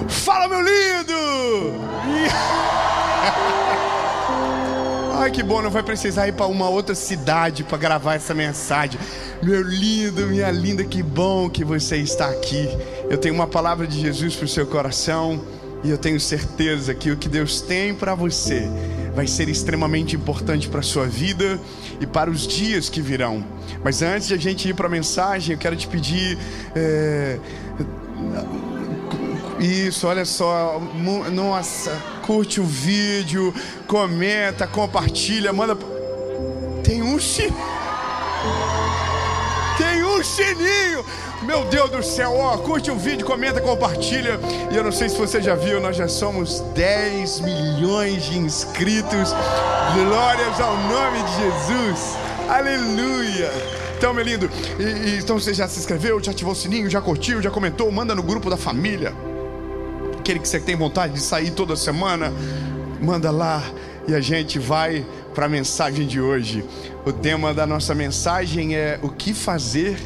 Fala, meu lindo! Ai, que bom, não vai precisar ir para uma outra cidade para gravar essa mensagem. Meu lindo, minha linda, que bom que você está aqui. Eu tenho uma palavra de Jesus para o seu coração e eu tenho certeza que o que Deus tem para você vai ser extremamente importante para a sua vida e para os dias que virão. Mas antes de a gente ir para a mensagem, eu quero te pedir... Isso, olha só, nossa, curte o vídeo, comenta, compartilha, manda... Tem um sininho, meu Deus do céu, ó, curte o vídeo, comenta, compartilha. E eu não sei se você já viu, nós já somos 10 milhões de inscritos, glórias ao nome de Jesus, aleluia. Então, meu lindo, então você já se inscreveu, já ativou o sininho, já curtiu, já comentou, manda no grupo da família. Aquele que você tem vontade de sair toda semana, manda lá e a gente vai para a mensagem de hoje. O tema da nossa mensagem é o que fazer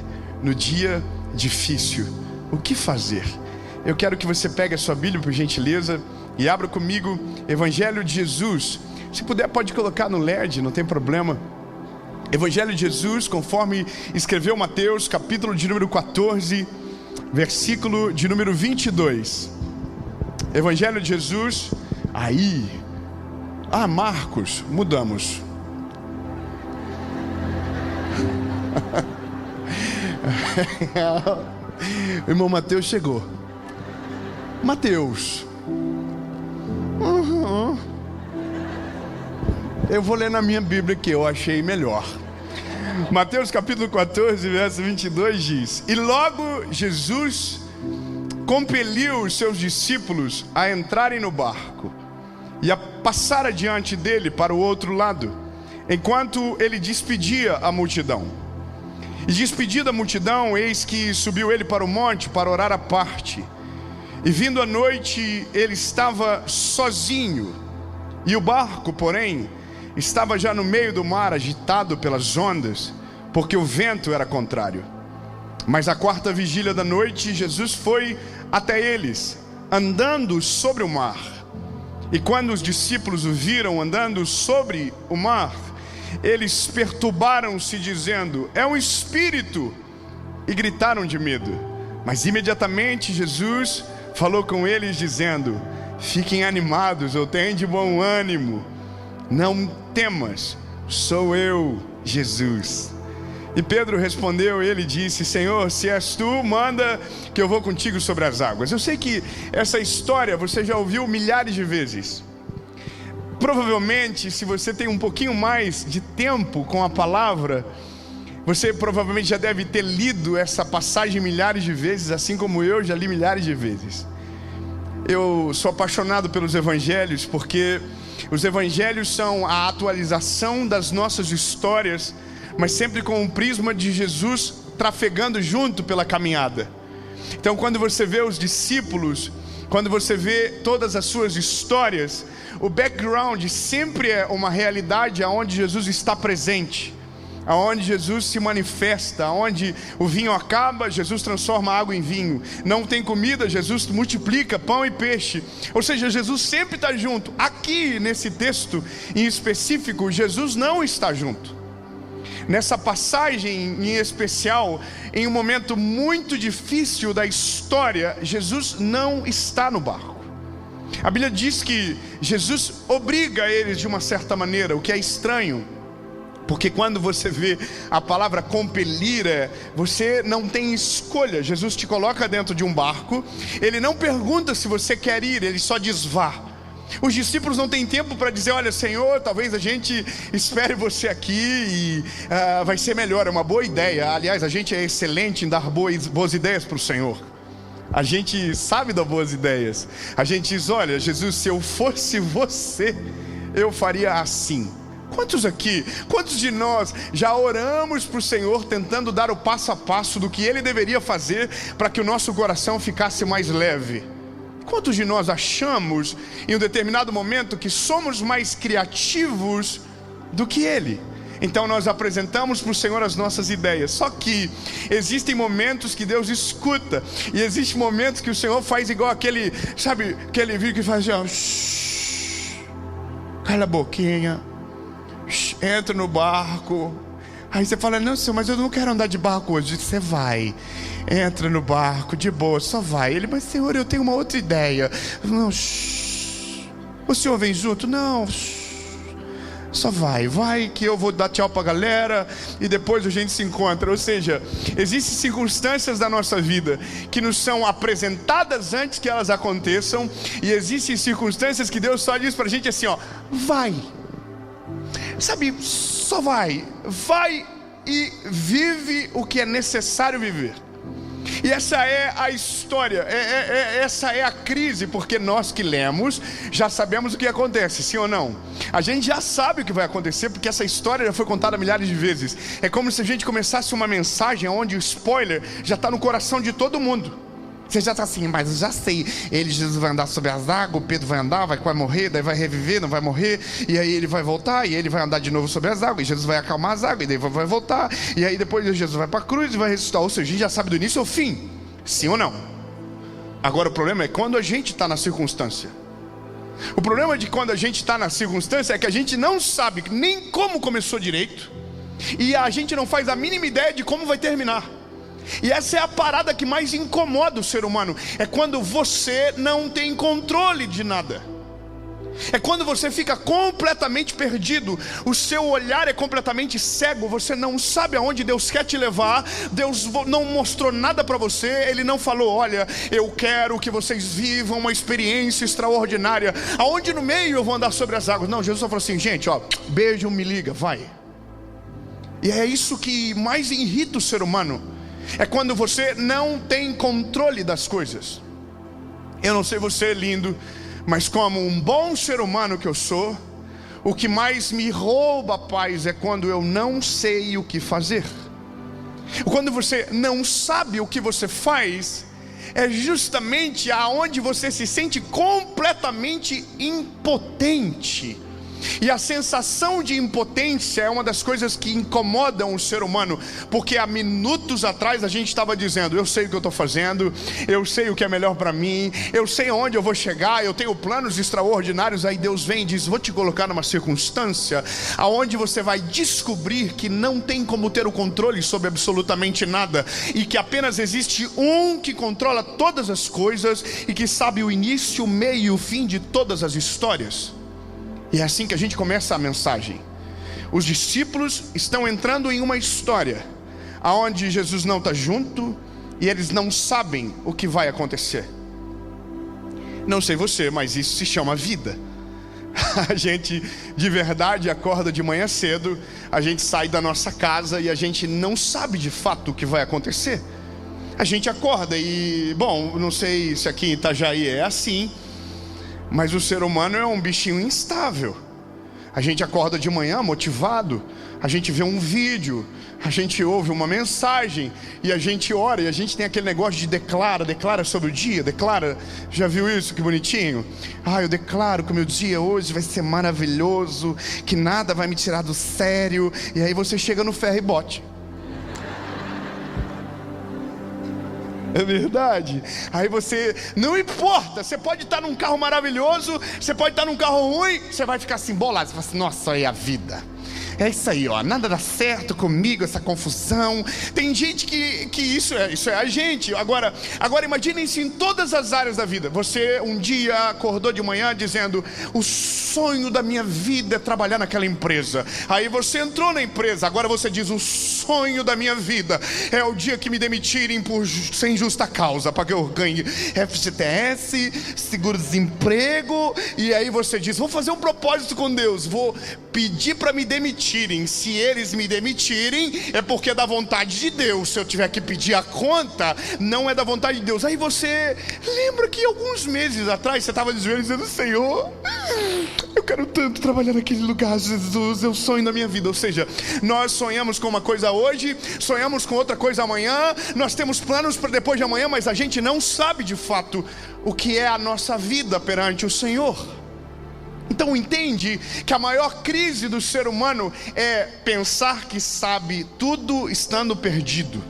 no dia difícil. O que fazer? Eu quero que você pegue a sua Bíblia, por gentileza, e abra comigo Evangelho de Jesus. Se puder, pode colocar no LED, não tem problema. Evangelho de Jesus, conforme escreveu Mateus, capítulo de número 14, versículo de número 22. Evangelho de Jesus, aí. Marcos, mudamos. O irmão Mateus chegou. Mateus. Eu vou ler na minha Bíblia que eu achei melhor. Mateus capítulo 14, verso 22 diz: E logo Jesus compeliu os seus discípulos a entrarem no barco e a passar adiante dele para o outro lado, enquanto ele despedia a multidão. E despedida a multidão, eis que subiu ele para o monte para orar à parte. E vindo a noite, ele estava sozinho, e o barco, porém, estava já no meio do mar, agitado pelas ondas, porque o vento era contrário. Mas à quarta vigília da noite, Jesus foi até eles, andando sobre o mar. E quando os discípulos o viram andando sobre o mar, eles perturbaram-se, dizendo: é um espírito, e gritaram de medo. Mas imediatamente Jesus falou com eles, dizendo: fiquem animados, ou tenham de bom ânimo, não temas, sou eu, Jesus. E Pedro respondeu, ele disse: Senhor, se és tu, manda que eu vou contigo sobre as águas. Eu sei que essa história você já ouviu milhares de vezes. Provavelmente, se você tem um pouquinho mais de tempo com a palavra, você provavelmente já deve ter lido essa passagem milhares de vezes, assim como eu já li milhares de vezes. Eu sou apaixonado pelos evangelhos, porque os evangelhos são a atualização das nossas histórias, mas sempre com um prisma de Jesus trafegando junto pela caminhada. Então, quando você vê os discípulos, quando você vê todas as suas histórias, o background sempre é uma realidade onde Jesus está presente, aonde Jesus se manifesta, aonde o vinho acaba, Jesus transforma a água em vinho. Não tem comida, Jesus multiplica pão e peixe. Ou seja, Jesus sempre está junto. Aqui nesse texto em específico, Jesus não está junto. Nessa passagem em especial, em um momento muito difícil da história, Jesus não está no barco. A Bíblia diz que Jesus obriga eles de uma certa maneira, o que é estranho, porque quando você vê a palavra compelir, você não tem escolha. Jesus te coloca dentro de um barco, ele não pergunta se você quer ir, ele só diz vá. Os discípulos não têm tempo para dizer: olha, Senhor, talvez a gente espere você aqui e vai ser melhor, é uma boa ideia. Aliás, a gente é excelente em dar boas ideias para o Senhor. A gente sabe dar boas ideias. A gente diz: olha, Jesus, se eu fosse você, eu faria assim. Quantos de nós já oramos para o Senhor tentando dar o passo a passo do que Ele deveria fazer para que o nosso coração ficasse mais leve? Quantos de nós achamos em um determinado momento que somos mais criativos do que Ele? Então nós apresentamos para o Senhor as nossas ideias. Só que existem momentos que Deus escuta, e existem momentos que o Senhor faz igual aquele, sabe, aquele vídeo que faz assim, ó, cala a boquinha, entra no barco. Aí você fala, não, Senhor, mas eu não quero andar de barco hoje. Você vai, entra no barco, de boa, só vai. Ele, mas Senhor, eu tenho uma outra ideia. Não, o Senhor vem junto? Não, só vai que eu vou dar tchau pra galera e depois a gente se encontra. Ou seja, existem circunstâncias da nossa vida que nos são apresentadas antes que elas aconteçam, e existem circunstâncias que Deus só diz pra gente assim, ó, vai. Sabe, só vai e vive o que é necessário viver. E essa é a história, essa é a crise, porque nós que lemos já sabemos o que acontece, sim ou não? A gente já sabe o que vai acontecer, porque essa história já foi contada milhares de vezes. É como se a gente começasse uma mensagem onde o spoiler já está no coração de todo mundo. Você já está assim, mas eu já sei, Jesus vai andar sobre as águas, o Pedro vai andar, vai morrer, daí vai reviver, não vai morrer, e aí ele vai voltar, e ele vai andar de novo sobre as águas, e Jesus vai acalmar as águas, e daí vai voltar, e aí depois Jesus vai para a cruz e vai ressuscitar. Ou seja, a gente já sabe do início ao fim, sim ou não? Agora o problema é quando a gente está na circunstância. O problema de quando a gente está na circunstância é que a gente não sabe nem como começou direito, e a gente não faz a mínima ideia de como vai terminar. E essa é a parada que mais incomoda o ser humano. É quando você não tem controle de nada. É quando você fica completamente perdido. O seu olhar é completamente cego. Você não sabe aonde Deus quer te levar. Deus não mostrou nada para você. Ele não falou, olha, eu quero que vocês vivam uma experiência extraordinária, aonde no meio eu vou andar sobre as águas. Não, Jesus só falou assim, gente, ó, beijo, me liga, vai. E é isso que mais irrita o ser humano. É quando você não tem controle das coisas. Eu não sei você, lindo, mas como um bom ser humano que eu sou, o que mais me rouba a paz é quando eu não sei o que fazer. Quando você não sabe o que você faz, é justamente aonde você se sente completamente impotente. E a sensação de impotência é uma das coisas que incomodam o ser humano, porque há minutos atrás a gente estava dizendo, eu sei o que eu estou fazendo, eu sei o que é melhor para mim, eu sei aonde eu vou chegar, eu tenho planos extraordinários. Aí Deus vem e diz, vou te colocar numa circunstância aonde você vai descobrir que não tem como ter o controle sobre absolutamente nada, e que apenas existe um que controla todas as coisas e que sabe o início, o meio e o fim de todas as histórias. E é assim que a gente começa a mensagem. Os discípulos estão entrando em uma história onde Jesus não está junto, e eles não sabem o que vai acontecer. Não sei você, mas isso se chama vida. A gente de verdade acorda de manhã cedo, a gente sai da nossa casa e a gente não sabe de fato o que vai acontecer. A gente acorda e, bom, não sei se aqui em Itajaí é assim, mas o ser humano é um bichinho instável. A gente acorda de manhã motivado, a gente vê um vídeo, a gente ouve uma mensagem, e a gente ora, e a gente tem aquele negócio de declara sobre o dia, declara. Já viu isso? Que bonitinho. Eu declaro que o meu dia hoje vai ser maravilhoso, que nada vai me tirar do sério. E aí você chega no ferro e bote. É verdade. Aí você, não importa, você pode estar num carro maravilhoso, você pode estar num carro ruim, você vai ficar assim bolado, você vai assim, nossa, é a vida. É isso aí, ó, nada dá certo comigo, essa confusão. Tem gente que isso é a gente. Agora imaginem-se em todas as áreas da vida. Você um dia acordou de manhã dizendo, o sonho da minha vida é trabalhar naquela empresa. Aí você entrou na empresa, agora você diz, o sonho da minha vida é o dia que me demitirem sem justa causa, para que eu ganhe FGTS, seguro-desemprego. E aí você diz, vou fazer um propósito com Deus, vou pedir para me demitir. Se eles me demitirem, é porque é da vontade de Deus. Se eu tiver que pedir a conta, não é da vontade de Deus. Aí você lembra que alguns meses atrás você estava dizendo, Senhor, eu quero tanto trabalhar naquele lugar, Jesus, é o sonho da minha vida. Ou seja, nós sonhamos com uma coisa hoje, sonhamos com outra coisa amanhã, nós temos planos para depois de amanhã, mas a gente não sabe de fato o que é a nossa vida perante o Senhor. Então entende que a maior crise do ser humano é pensar que sabe tudo estando perdido.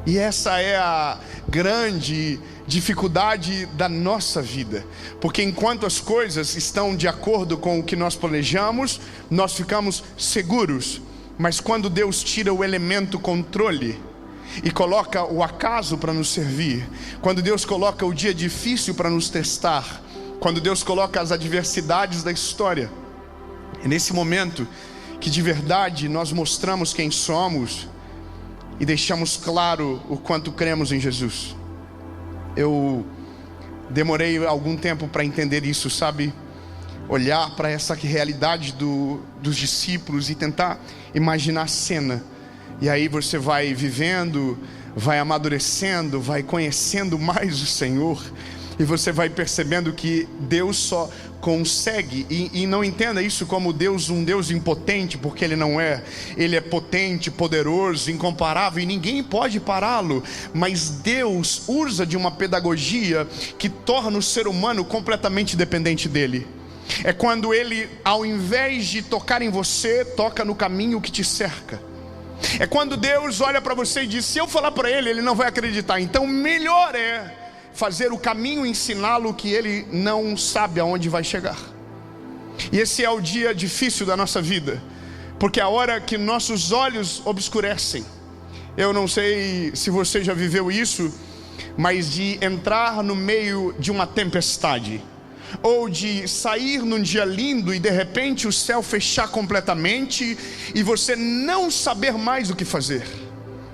E essa é a grande dificuldade da nossa vida, porque enquanto as coisas estão de acordo com o que nós planejamos, nós ficamos seguros. Mas quando Deus tira o elemento controle e coloca o acaso para nos servir, quando Deus coloca o dia difícil para nos testar, quando Deus coloca as adversidades da história, é nesse momento que de verdade nós mostramos quem somos e deixamos claro o quanto cremos em Jesus. Eu demorei algum tempo para entender isso, sabe? Olhar para essa realidade dos discípulos e tentar imaginar a cena. E aí você vai vivendo, vai amadurecendo, vai conhecendo mais o Senhor, e você vai percebendo que Deus só consegue, e não entenda isso como Deus, um Deus impotente, porque Ele não é. Ele é potente, poderoso, incomparável, e ninguém pode pará-lo. Mas Deus usa de uma pedagogia que torna o ser humano completamente dependente dEle. É quando Ele, ao invés de tocar em você, toca no caminho que te cerca. É quando Deus olha para você e diz: se eu falar para ele, ele não vai acreditar. Então melhor é fazer o caminho, ensiná-lo que ele não sabe aonde vai chegar. E esse é o dia difícil da nossa vida, porque é a hora que nossos olhos obscurecem. Eu não sei se você já viveu isso, mas de entrar no meio de uma tempestade, ou de sair num dia lindo e de repente o céu fechar completamente e você não saber mais o que fazer.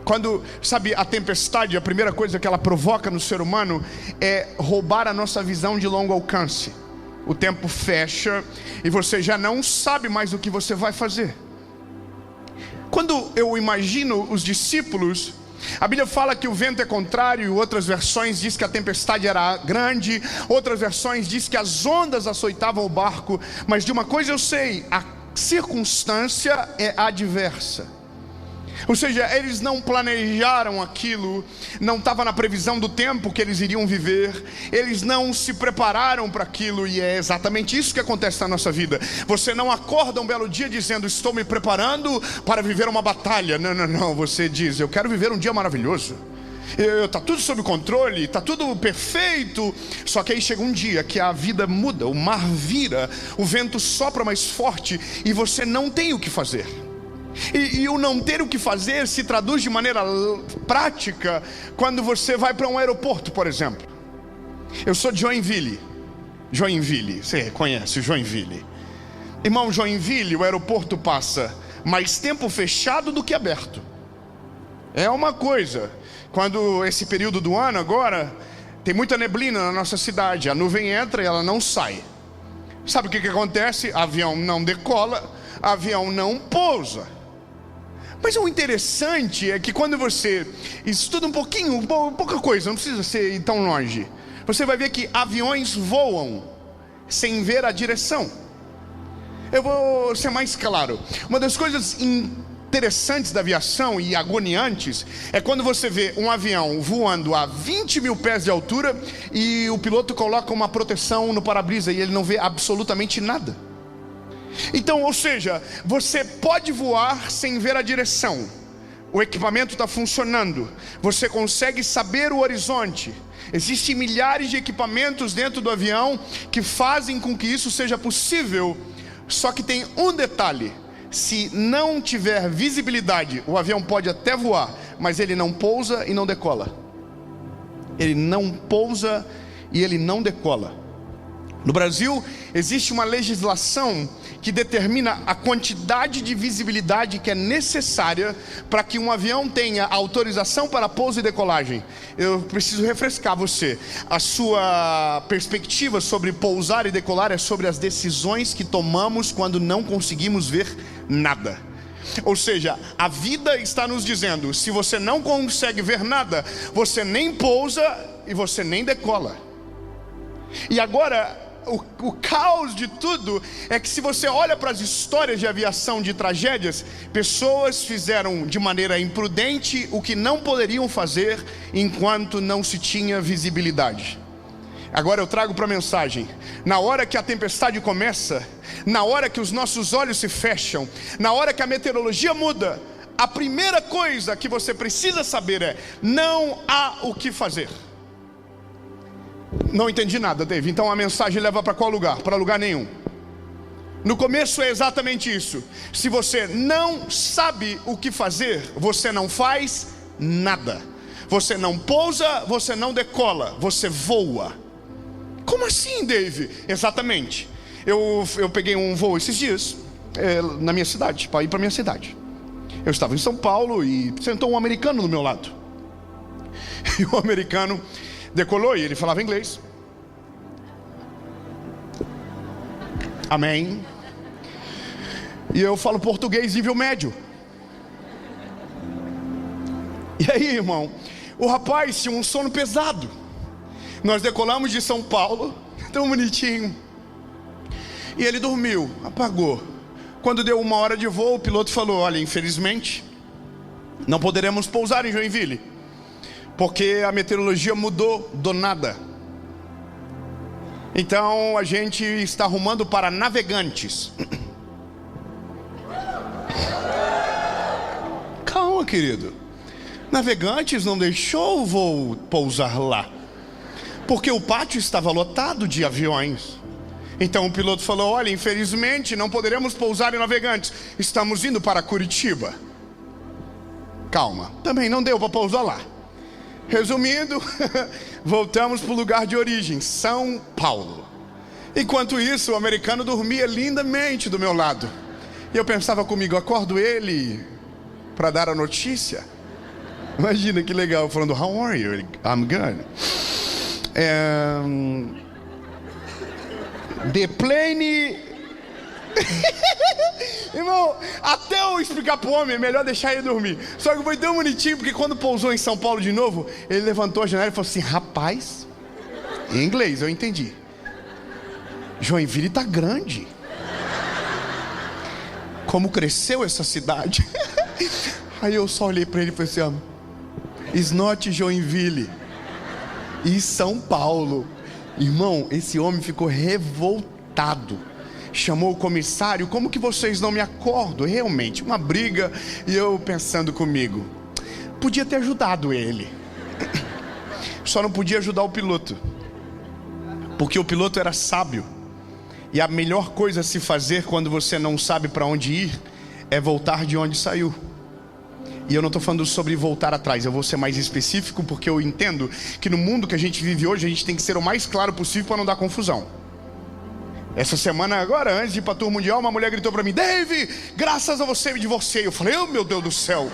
Quando, sabe, a tempestade, a primeira coisa que ela provoca no ser humano é roubar a nossa visão de longo alcance. O tempo fecha e você já não sabe mais o que você vai fazer. Quando eu imagino os discípulos, a Bíblia fala que o vento é contrário, e outras versões diz que a tempestade era grande, outras versões diz que as ondas açoitavam o barco. Mas de uma coisa eu sei: a circunstância é adversa. Ou seja, eles não planejaram aquilo, não estava na previsão do tempo que eles iriam viver, eles não se prepararam para aquilo. E é exatamente isso que acontece na nossa vida. Você não acorda um belo dia dizendo: estou me preparando para viver uma batalha. Não, você diz: eu quero viver um dia maravilhoso, está tudo sob controle, está tudo perfeito. Só que aí chega um dia que a vida muda, o mar vira, o vento sopra mais forte e você não tem o que fazer. E o não ter o que fazer se traduz de maneira prática quando você vai para um aeroporto, por exemplo. Eu sou de Joinville, você conhece Joinville? Irmão, Joinville, o aeroporto passa mais tempo fechado do que aberto. É uma coisa. Quando esse período do ano agora, tem muita neblina na nossa cidade, a nuvem entra e ela não sai. Sabe o que acontece? Avião não decola, avião não pousa. Mas o interessante é que quando você estuda um pouquinho, pouca coisa, não precisa ser ir tão longe, você vai ver que aviões voam sem ver a direção. Eu vou ser mais claro. Uma das coisas interessantes da aviação e agoniantes é quando você vê um avião voando a 20 mil pés de altura e o piloto coloca uma proteção no para-brisa e ele não vê absolutamente nada. Então, ou seja, você pode voar sem ver a direção, o equipamento está funcionando, você consegue saber o horizonte. Existem milhares de equipamentos dentro do avião que fazem com que isso seja possível. Só que tem um detalhe: se não tiver visibilidade, o avião pode até voar, mas ele não pousa e não decola. Ele não pousa e ele não decola. No Brasil, existe uma legislação que determina a quantidade de visibilidade que é necessária para que um avião tenha autorização para pouso e decolagem. Eu preciso refrescar você. A sua perspectiva sobre pousar e decolar é sobre as decisões que tomamos quando não conseguimos ver nada. Ou seja, a vida está nos dizendo: se você não consegue ver nada, você nem pousa e você nem decola. E agora, o caos de tudo é que se você olha para as histórias de aviação de tragédias, pessoas fizeram de maneira imprudente o que não poderiam fazer enquanto não se tinha visibilidade. Agora eu trago para a mensagem. Na hora que a tempestade começa, na hora que os nossos olhos se fecham, na hora que a meteorologia muda, a primeira coisa que você precisa saber é: não há o que fazer. Não entendi nada, Dave. Então a mensagem leva para qual lugar? Para lugar nenhum. No começo é exatamente isso. Se você não sabe o que fazer, você não faz nada. Você não pousa, você não decola, você voa. Como assim, Dave? Exatamente. Eu peguei um voo esses dias, na minha cidade, para ir para minha cidade. Eu estava em São Paulo e sentou um americano do meu lado. E o americano decolou e ele falava inglês. Amém. E eu falo português nível médio. E aí, irmão, o rapaz tinha um sono pesado. Nós decolamos de São Paulo, tão bonitinho, e ele dormiu, apagou. Quando deu 1 hora de voo, o piloto falou: olha, infelizmente não poderemos pousar em Joinville, porque a meteorologia mudou do nada. Então a gente está arrumando para Navegantes. Calma, querido. Navegantes não deixou o voo pousar lá, porque o pátio estava lotado de aviões. Então o piloto falou: olha, infelizmente não poderemos pousar em Navegantes, estamos indo para Curitiba. Calma, também não deu para pousar lá. Resumindo, voltamos para o lugar de origem, São Paulo. Enquanto isso, o americano dormia lindamente do meu lado. E eu pensava comigo: acordo ele para dar a notícia? Imagina que legal, falando: how are you? I'm good. The plane. Irmão, até eu explicar pro homem, é melhor deixar ele dormir. Só que foi tão bonitinho, porque quando pousou em São Paulo de novo, ele levantou a janela e falou assim: rapaz, em inglês eu entendi, Joinville tá grande. Como cresceu essa cidade. Aí eu só olhei para ele e falei assim: it's not Joinville, e São Paulo. Irmão, esse homem ficou revoltado. Chamou o comissário: como que vocês não me acordam? Realmente, uma briga. E eu pensando comigo: podia ter ajudado ele, só não podia ajudar o piloto, porque o piloto era sábio. E a melhor coisa a se fazer quando você não sabe para onde ir é voltar de onde saiu. E eu não estou falando sobre voltar atrás, eu vou ser mais específico, porque eu entendo que no mundo que a gente vive hoje, a gente tem que ser o mais claro possível para não dar confusão. Essa semana agora, antes de ir para a Tour Mundial, uma mulher gritou para mim: Dave, graças a você me divorciei. Eu falei: oh, meu Deus do céu,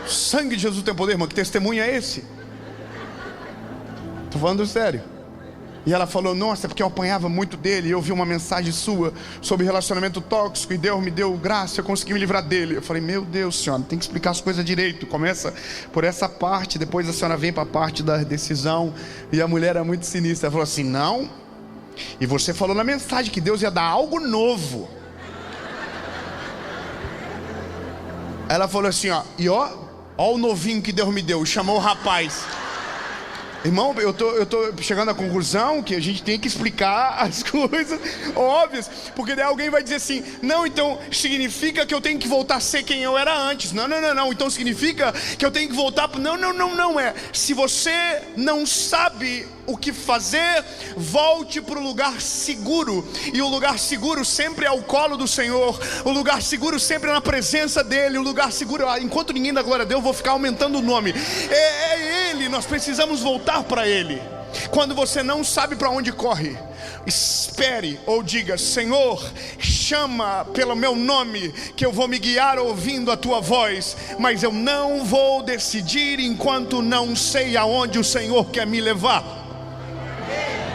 sangue de Jesus tem poder, irmão. Que testemunho é esse? Estou falando sério. E ela falou: nossa, é porque eu apanhava muito dele, e eu vi uma mensagem sua sobre relacionamento tóxico, e Deus me deu graça, eu consegui me livrar dele. Eu falei: meu Deus, senhora, tem que explicar as coisas direito. Começa por essa parte, depois a senhora vem para a parte da decisão. E a mulher era muito sinistra. Ela falou assim: não, e você falou na mensagem que Deus ia dar algo novo. Ela falou assim: ó o novinho que Deus me deu. E chamou o rapaz. Irmão, eu tô chegando à conclusão que a gente tem que explicar as coisas óbvias, porque daí alguém vai dizer assim: não, então significa que eu tenho que voltar a ser quem eu era antes. Não, então significa que eu tenho que voltar. Não, se você não sabe o que fazer, volte para o lugar seguro. E o lugar seguro sempre é o colo do Senhor. O lugar seguro sempre é na presença dEle. O lugar seguro, enquanto ninguém dá glória a Deus, eu vou ficar aumentando o nome. É Ele, nós precisamos voltar para Ele. Quando você não sabe para onde corre, espere ou diga: Senhor, chama pelo meu nome, que eu vou me guiar ouvindo a tua voz. Mas eu não vou decidir enquanto não sei aonde o Senhor quer me levar.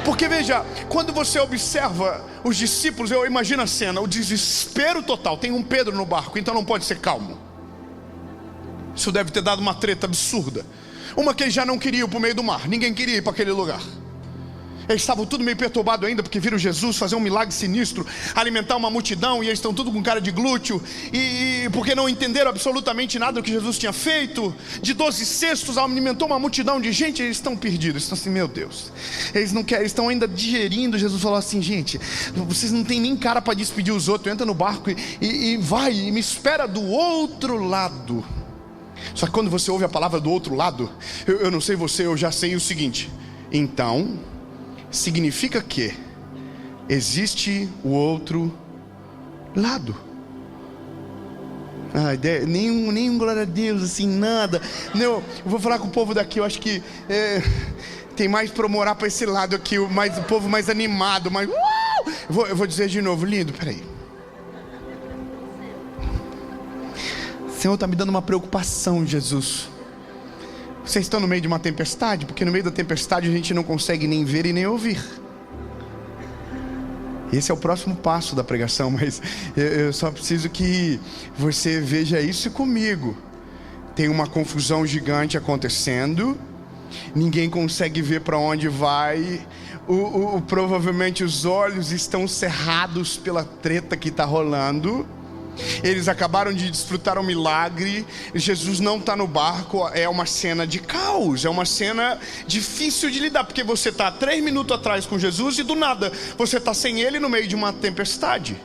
Porque veja, quando você observa os discípulos, eu imagino a cena, o desespero total. Tem um Pedro no barco, então não pode ser calmo. Isso deve ter dado uma treta absurda. Uma que eles já não queriam ir para o meio do mar. Ninguém queria ir para aquele lugar. Eles estavam tudo meio perturbado ainda, porque viram Jesus fazer um milagre sinistro, alimentar uma multidão, e eles estão tudo com cara de glúteo, e porque não entenderam absolutamente nada do que Jesus tinha feito. De 12 cestos alimentou uma multidão de gente. Eles estão perdidos, eles estão assim, meu Deus, eles não querem, eles estão ainda digerindo. Jesus falou assim: gente, vocês não têm nem cara para despedir os outros, entra no barco e vai, e me espera do outro lado. Só que quando você ouve a palavra do outro lado, eu não sei você, eu já sei o seguinte: então significa que existe o outro lado. Nenhum glória a Deus, assim, nada. Não, eu vou falar com o povo daqui, eu acho que tem mais para morar para esse lado aqui, o povo mais animado, mais eu vou dizer de novo, lindo, peraí. O Senhor está me dando uma preocupação, Jesus. Vocês estão no meio de uma tempestade? Porque no meio da tempestade a gente não consegue nem ver e nem ouvir. Esse é o próximo passo da pregação, mas eu só preciso que você veja isso comigo. Tem uma confusão gigante acontecendo, ninguém consegue ver para onde vai, provavelmente os olhos estão cerrados pela treta que está rolando. Eles acabaram de desfrutar um milagre. Jesus não está no barco. É uma cena de caos, é uma cena difícil de lidar, porque você está 3 minutos atrás com Jesus e do nada você está sem ele no meio de uma tempestade.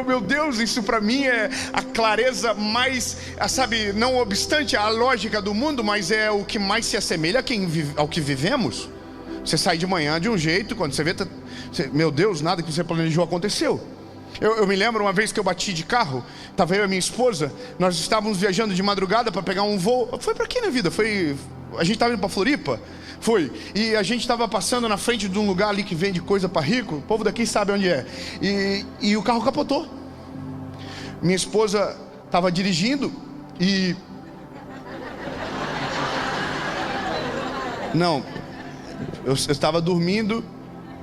Meu Deus, isso para mim é a clareza mais, sabe, não obstante a lógica do mundo, mas é o que mais se assemelha ao que vivemos. Você sai de manhã de um jeito, quando você vê, meu Deus, nada que você planejou aconteceu. Eu me lembro uma vez que eu bati de carro, estava eu e minha esposa, nós estávamos viajando de madrugada para pegar um voo. Foi para quê na vida? A gente estava indo para Floripa? Foi. E a gente estava passando na frente de um lugar ali que vende coisa para rico. O povo daqui sabe onde é. E o carro capotou. Minha esposa estava dirigindo e... Não, eu estava dormindo.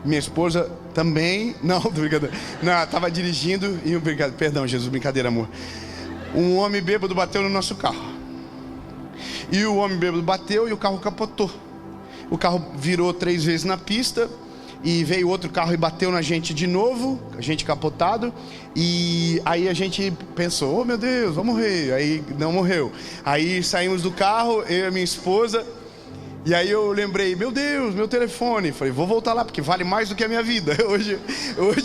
Minha esposa também, não, brincadeira. Não, estava dirigindo e perdão, Jesus, brincadeira, amor. Um homem bêbado bateu no nosso carro. E o homem bêbado bateu e o carro capotou. O carro virou 3 vezes na pista e veio outro carro e bateu na gente de novo, a gente capotado. E aí a gente pensou: oh meu Deus, vai morrer. Aí não morreu. Aí saímos do carro, eu e a minha esposa. E aí eu lembrei, meu Deus, meu telefone. Falei, vou voltar lá, porque vale mais do que a minha vida. Hoje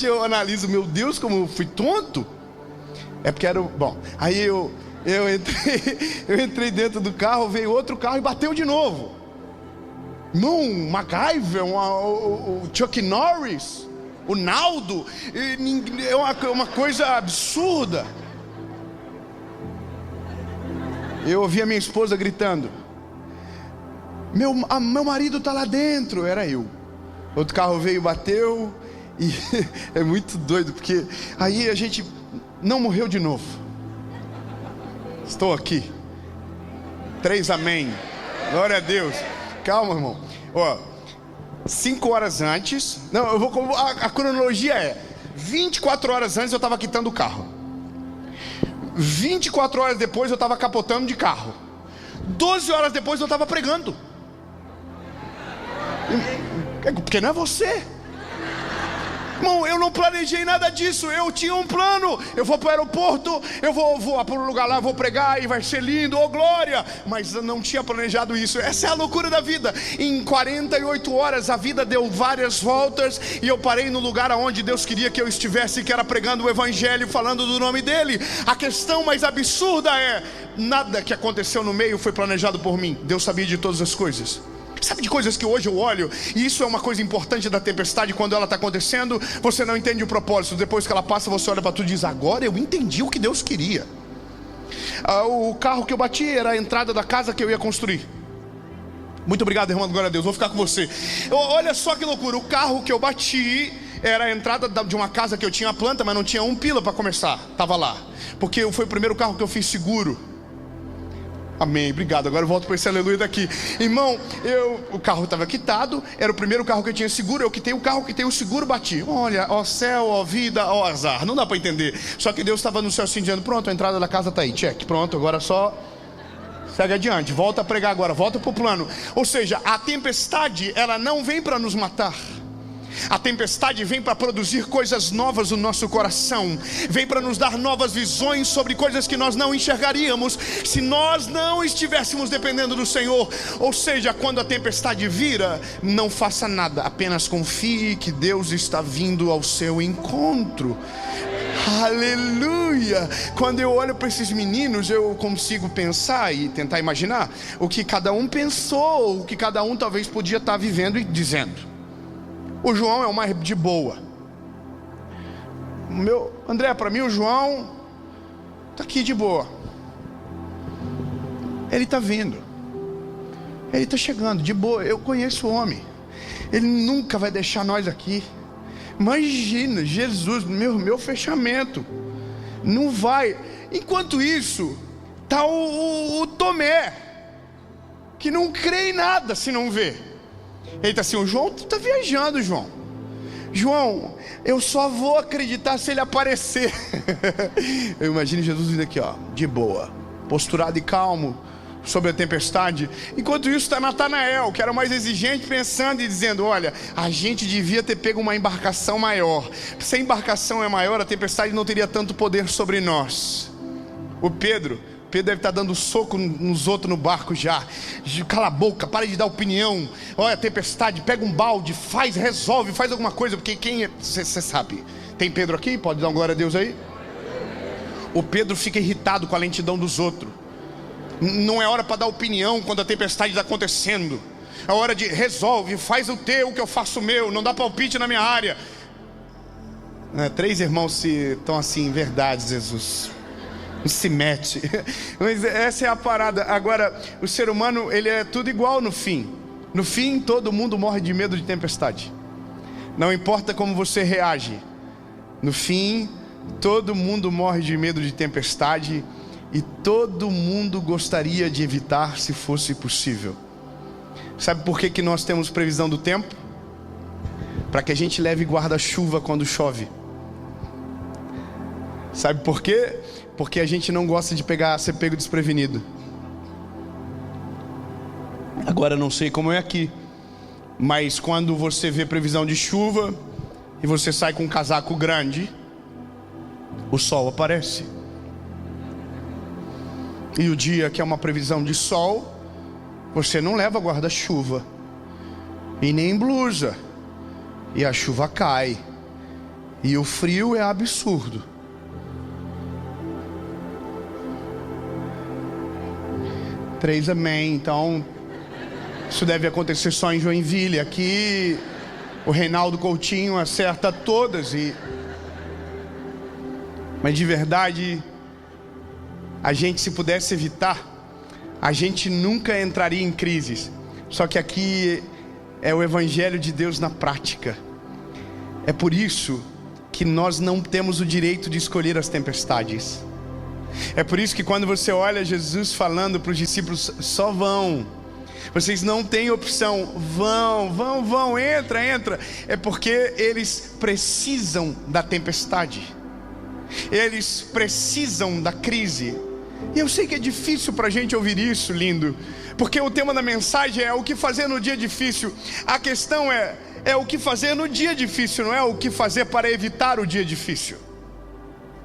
eu analiso, meu Deus, como eu fui tonto. É porque era... Bom, aí eu entrei dentro do carro, veio outro carro e bateu de novo. Não, MacGyver, o Chuck Norris, o Naldo. É uma coisa absurda. Eu ouvi a minha esposa gritando: meu marido está lá dentro. Era eu. Outro carro veio, bateu. E é muito doido, porque aí a gente não morreu de novo. Estou aqui. 3 amém. Glória a Deus. Calma, irmão. 5 horas antes. Não, a cronologia é: 24 horas antes eu estava quitando o carro. 24 horas depois eu estava capotando de carro. 12 horas depois eu estava pregando. Porque não é você. Irmão, eu não planejei nada disso. Eu tinha um plano. Eu vou para o aeroporto, eu vou para um lugar lá, vou pregar e vai ser lindo, oh glória. Mas eu não tinha planejado isso. Essa é a loucura da vida. Em 48 horas a vida deu várias voltas e eu parei no lugar onde Deus queria que eu estivesse, que era pregando o evangelho, falando do nome dele. A questão mais absurda é: nada que aconteceu no meio foi planejado por mim. Deus sabia de todas as coisas. Sabe de coisas que hoje eu olho, e isso é uma coisa importante da tempestade. Quando ela está acontecendo, você não entende o propósito. Depois que ela passa, você olha para tudo e diz: agora eu entendi o que Deus queria. O carro que eu bati era a entrada da casa que eu ia construir. Muito obrigado, irmão, glória a Deus, vou ficar com você. Olha só que loucura. O carro que eu bati era a entrada de uma casa que eu tinha a planta, mas não tinha um pila para começar. Estava lá, porque foi o primeiro carro que eu fiz seguro. Amém, obrigado. Agora eu volto para esse aleluia daqui. Irmão, o carro estava quitado. Era o primeiro carro que eu tinha seguro. Eu quitei o carro, quitei o seguro, bati. Olha, ó céu, ó vida, ó azar. Não dá para entender. Só que Deus estava no céu assim dizendo: pronto, a entrada da casa está aí, check. Pronto, agora só Segue adiante, volta a pregar agora, volta para o plano. Ou seja, a tempestade, ela não vem para nos matar. A tempestade vem para produzir coisas novas no nosso coração. Vem para nos dar novas visões sobre coisas que nós não enxergaríamos se nós não estivéssemos dependendo do Senhor. Ou seja, quando a tempestade vira, não faça nada, apenas confie que Deus está vindo ao seu encontro. Aleluia! Quando eu olho para esses meninos, eu consigo pensar e tentar imaginar o que cada um pensou, o que cada um talvez podia estar vivendo e dizendo. O João é o mais de boa. André, para mim o João está aqui de boa. Ele está vindo. Ele está chegando de boa. Eu conheço o homem. Ele nunca vai deixar nós aqui. Imagina, Jesus, meu fechamento. Não vai. Enquanto isso, está o Tomé, que não crê em nada se não vê. Ele está assim, o João está viajando, João. João, eu só vou acreditar se ele aparecer. Eu imagino Jesus vindo aqui, ó, de boa, posturado e calmo sobre a tempestade. Enquanto isso está Natanael, que era mais exigente, pensando e dizendo: olha, a gente devia ter pego uma embarcação maior. Se a embarcação é maior, a tempestade não teria tanto poder sobre nós. O Pedro deve estar dando soco nos outros no barco já. Cala a boca, para de dar opinião. Olha a tempestade, pega um balde, resolve, faz alguma coisa. Porque quem é, você sabe. Tem Pedro aqui? Pode dar uma glória a Deus aí? O Pedro fica irritado com a lentidão dos outros. Não é hora para dar opinião quando a tempestade está acontecendo. É hora de resolve, faz o teu que eu faço o meu. Não dá palpite na minha área. 3 irmãos estão assim, verdade, Jesus. Não se mete. Mas essa é a parada. Agora, o ser humano, ele é tudo igual no fim. No fim, todo mundo morre de medo de tempestade. Não importa como você reage. No fim, todo mundo morre de medo de tempestade. E todo mundo gostaria de evitar se fosse possível. Sabe por que nós temos previsão do tempo? Para que a gente leve guarda-chuva quando chove. Sabe por quê? Porque a gente não gosta de ser pego desprevenido. Agora não sei como é aqui, mas quando você vê previsão de chuva e você sai com um casaco grande, o sol aparece. E o dia que é uma previsão de sol, você não leva guarda-chuva e nem blusa, e a chuva cai, e o frio é absurdo. Três amém. Então isso deve acontecer só em Joinville. Aqui o Reinaldo Coutinho acerta todas. Mas de verdade, a gente, se pudesse evitar, a gente nunca entraria em crises. Só que aqui é o Evangelho de Deus na prática. É por isso que nós não temos o direito de escolher as tempestades. É por isso que quando você olha Jesus falando para os discípulos: só vão, vocês não têm opção, vão, entra. É porque eles precisam da tempestade, eles precisam da crise. E eu sei que é difícil para a gente ouvir isso, lindo, porque o tema da mensagem é o que fazer no dia difícil. A questão é o que fazer no dia difícil, não é o que fazer para evitar o dia difícil,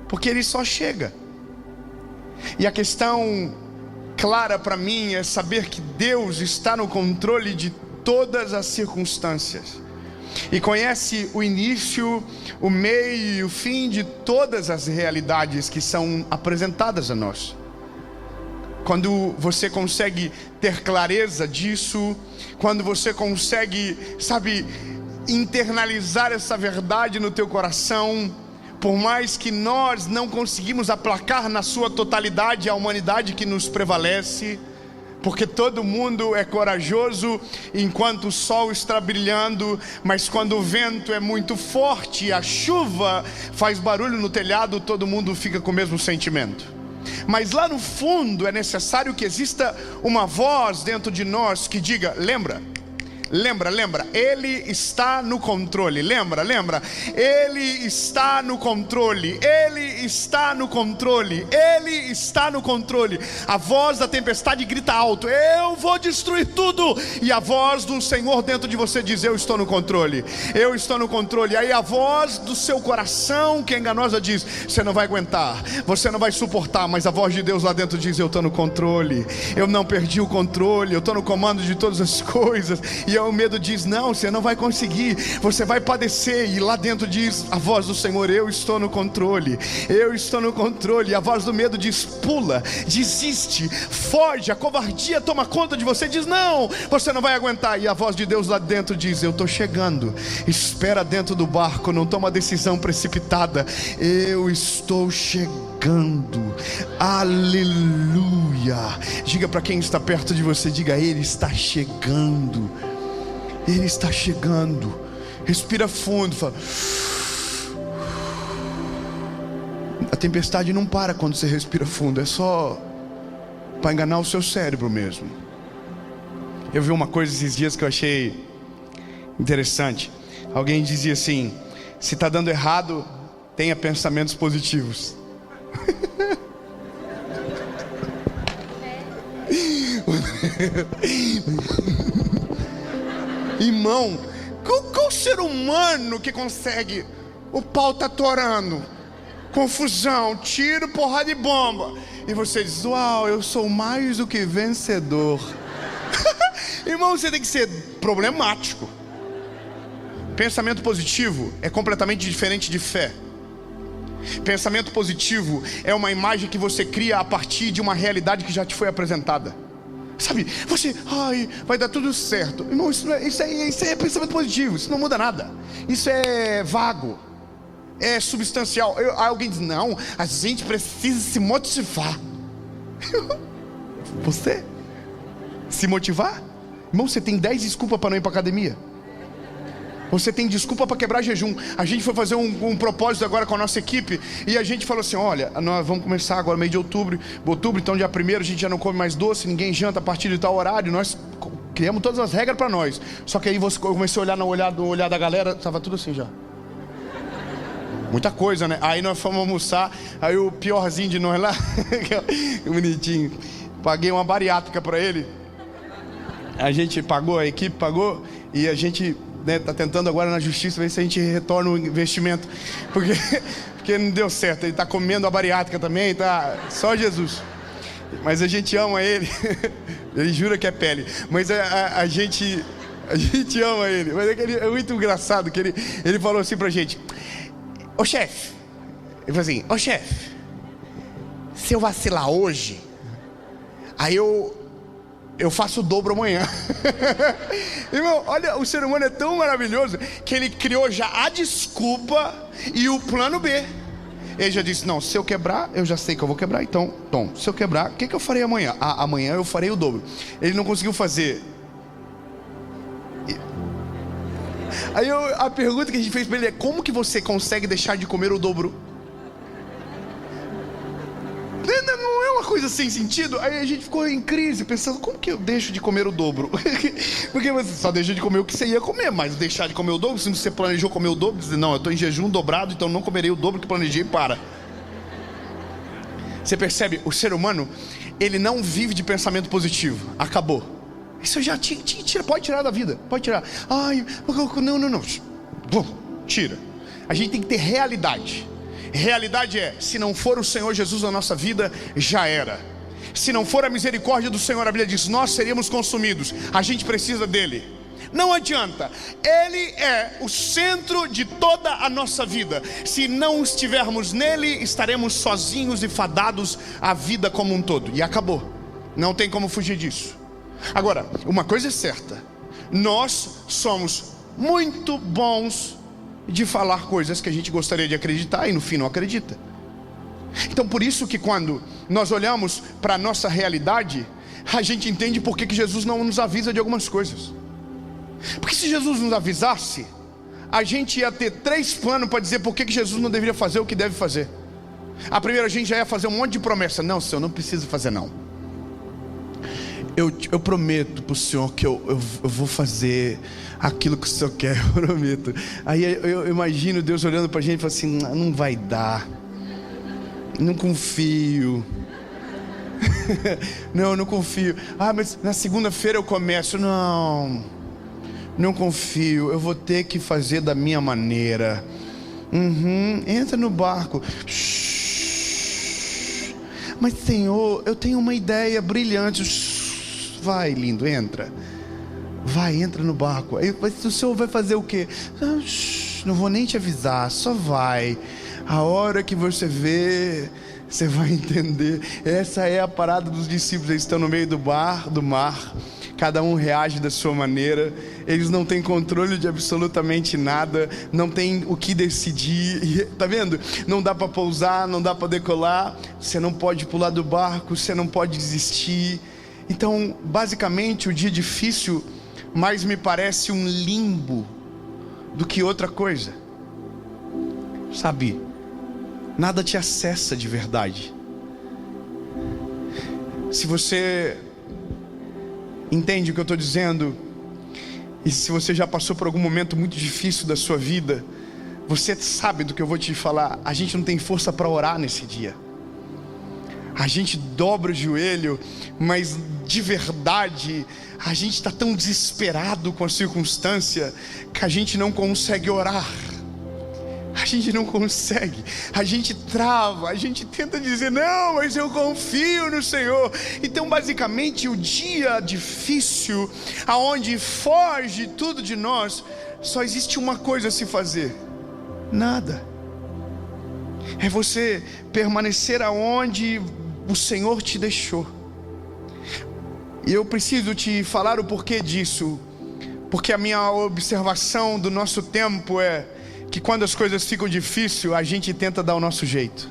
porque ele só chega. E a questão clara para mim é saber que Deus está no controle de todas as circunstâncias e conhece o início, o meio e o fim de todas as realidades que são apresentadas a nós. Quando você consegue ter clareza disso, quando você consegue, internalizar essa verdade no teu coração, por mais que nós não conseguimos aplacar na sua totalidade a humanidade que nos prevalece, porque todo mundo é corajoso enquanto o sol está brilhando, mas quando o vento é muito forte e a chuva faz barulho no telhado, todo mundo fica com o mesmo sentimento. Mas lá no fundo é necessário que exista uma voz dentro de nós que diga: lembra Lembra, Ele está no controle. Lembra, Ele está no controle. Ele está no controle. Ele está no controle. A voz da tempestade grita alto: eu vou destruir tudo. E a voz do Senhor dentro de você diz: eu estou no controle. Eu estou no controle. Aí a voz do seu coração, que é enganosa, diz: você não vai aguentar, você não vai suportar. Mas a voz de Deus lá dentro diz: eu estou no controle. Eu não perdi o controle. Eu estou no comando de todas as coisas. E o medo diz: não, você não vai conseguir, você vai padecer. E lá dentro diz a voz do Senhor: eu estou no controle. Eu estou no controle. E a voz do medo diz: pula, desiste, foge. A covardia toma conta de você, diz: não, você não vai aguentar. E a voz de Deus lá dentro diz: eu estou chegando. Espera dentro do barco, não toma decisão precipitada. Eu estou chegando. Aleluia. Diga para quem está perto de você, diga: ele está chegando. Ele está chegando. Respira fundo, fala. A tempestade não para quando você respira fundo. É só para enganar o seu cérebro mesmo. Eu vi uma coisa esses dias que eu achei interessante. Alguém dizia assim: se está dando errado, tenha pensamentos positivos. Irmão, qual ser humano que consegue? O pau tá torando, confusão, tiro, porrada e bomba, e você diz: uau, eu sou mais do que vencedor. Irmão, você tem que ser problemático. Pensamento positivo é completamente diferente de fé. Pensamento positivo é uma imagem que você cria a partir de uma realidade que já te foi apresentada. Sabe, você, vai dar tudo certo. Irmão, isso é pensamento positivo. Isso não muda nada. Isso é vago, é substancial. Alguém diz: não, a gente precisa se motivar. Você se motivar? Irmão, você tem 10 desculpas para não ir para academia. Você tem desculpa para quebrar jejum. A gente foi fazer um propósito agora com a nossa equipe, e a gente falou assim: olha, nós vamos começar agora mês de outubro, então dia 1º a gente já não come mais doce, ninguém janta a partir de tal horário. Nós criamos todas as regras para nós. Só que aí eu comecei a olhar no olhar da galera, estava tudo assim já. Muita coisa, né? Aí nós fomos almoçar, aí o piorzinho de nós lá, que bonitinho, paguei uma bariátrica para ele. A gente pagou, a equipe pagou, e a gente está tentando agora na justiça ver se a gente retorna o investimento, porque não deu certo. Ele está comendo a bariátrica também, tá? Só Jesus. Mas a gente ama ele. Ele jura que é pele, mas a gente ama ele. Mas é muito engraçado que ele falou assim pra gente: ô chefe, ele falou assim: ô chefe, se eu vacilar hoje, aí eu faço o dobro amanhã. Irmão, olha, o ser humano é tão maravilhoso que ele criou já a desculpa e o plano B. Ele já disse: não, se eu quebrar, eu já sei que eu vou quebrar. Então, se eu quebrar, o que eu farei amanhã? Amanhã eu farei o dobro. Ele não conseguiu fazer. Aí a pergunta que a gente fez para ele é: como que você consegue deixar de comer o dobro? Não é uma coisa sem sentido. Aí a gente ficou em crise, pensando: como que eu deixo de comer o dobro? Porque você só deixa de comer o que você ia comer, mas deixar de comer o dobro, se você planejou comer o dobro, dizer: não, eu estou em jejum dobrado, então não comerei o dobro que planejei. Para. Você percebe? O ser humano, ele não vive de pensamento positivo. Acabou. Isso já tira, pode tirar da vida, pode tirar. Não. Tira. A gente tem que ter realidade. Realidade é: se não for o Senhor Jesus na nossa vida, já era. Se não for a misericórdia do Senhor, a Bíblia diz: nós seríamos consumidos. A gente precisa dele. Não adianta. Ele é o centro de toda a nossa vida. Se não estivermos nele, estaremos sozinhos e fadados à vida como um todo. E acabou. Não tem como fugir disso. Agora, uma coisa é certa: nós somos muito bons de falar coisas que a gente gostaria de acreditar e no fim não acredita. Então por isso que quando nós olhamos para a nossa realidade, a gente entende por que Jesus não nos avisa de algumas coisas. Porque se Jesus nos avisasse, a gente ia ter 3 planos para dizer por que Jesus não deveria fazer o que deve fazer. A primeira, a gente já ia fazer um monte de promessa: não, Senhor, não preciso fazer não. eu prometo para o Senhor que eu vou fazer aquilo que o Senhor quer, eu prometo. Aí eu imagino Deus olhando para a gente e falando assim: não vai dar, não confio. não confio. Mas na segunda-feira eu começo. Não confio, eu vou ter que fazer da minha maneira. Entra no barco. Mas Senhor, eu tenho uma ideia brilhante. Vai, lindo, entra. Vai, entra no barco. Aí o Senhor vai fazer o quê? Não vou nem te avisar, só vai. A hora que você vê, você vai entender. Essa é a parada dos discípulos. Eles estão no meio do mar. Cada um reage da sua maneira. Eles não têm controle de absolutamente nada. Não tem o que decidir. Tá vendo? Não dá para pousar, não dá para decolar. Você não pode pular do barco, você não pode desistir. Então, basicamente, o dia difícil mais me parece um limbo do que outra coisa. Sabe? Nada te acessa de verdade. Se você entende o que eu estou dizendo, e se você já passou por algum momento muito difícil da sua vida, você sabe do que eu vou te falar. A gente não tem força para orar nesse dia. A gente dobra o joelho, mas de verdade a gente está tão desesperado com a circunstância que a gente não consegue orar. A gente não consegue, a gente trava, a gente tenta dizer: não, mas eu confio no Senhor. Então basicamente o dia difícil, aonde foge tudo de nós, só existe uma coisa a se fazer: nada. É você permanecer aonde o Senhor te deixou. E eu preciso te falar o porquê disso, porque a minha observação do nosso tempo é que quando as coisas ficam difíceis, a gente tenta dar o nosso jeito.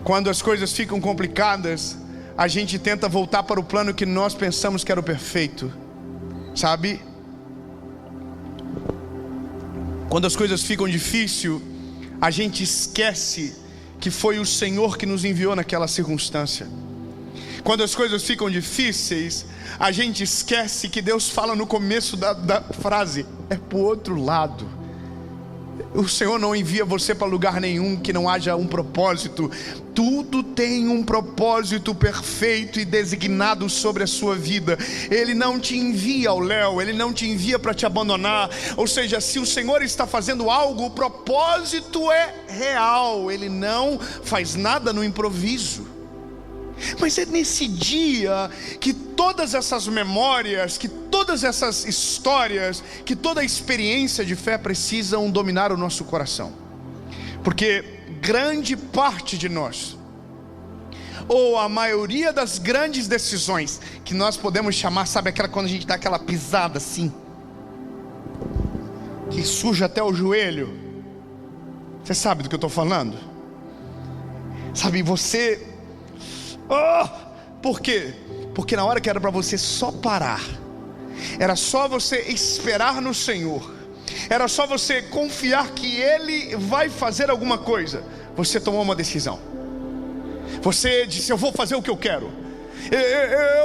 Quando as coisas ficam complicadas, a gente tenta voltar para o plano que nós pensamos que era o perfeito. Sabe? Quando as coisas ficam difíceis, a gente esquece que foi o Senhor que nos enviou naquela circunstância. Quando as coisas ficam difíceis, a gente esquece que Deus fala no começo da frase: é pro outro lado. O Senhor não envia você para lugar nenhum que não haja um propósito. Tudo tem um propósito perfeito e designado sobre a sua vida. Ele não te envia ao léu, Ele não te envia para te abandonar. Ou seja, se o Senhor está fazendo algo, o propósito é real. Ele não faz nada no improviso. Mas é nesse dia que todas essas memórias, que todas essas histórias, que toda a experiência de fé precisam dominar o nosso coração. Porque grande parte de nós, ou a maioria das grandes decisões que nós podemos chamar, sabe aquela quando a gente dá aquela pisada assim, que suja até o joelho? Você sabe do que eu estou falando? Sabe, você... por quê? Porque na hora que era para você só parar, era só você esperar no Senhor, era só você confiar que Ele vai fazer alguma coisa, você tomou uma decisão. Você disse: eu vou fazer o que eu quero,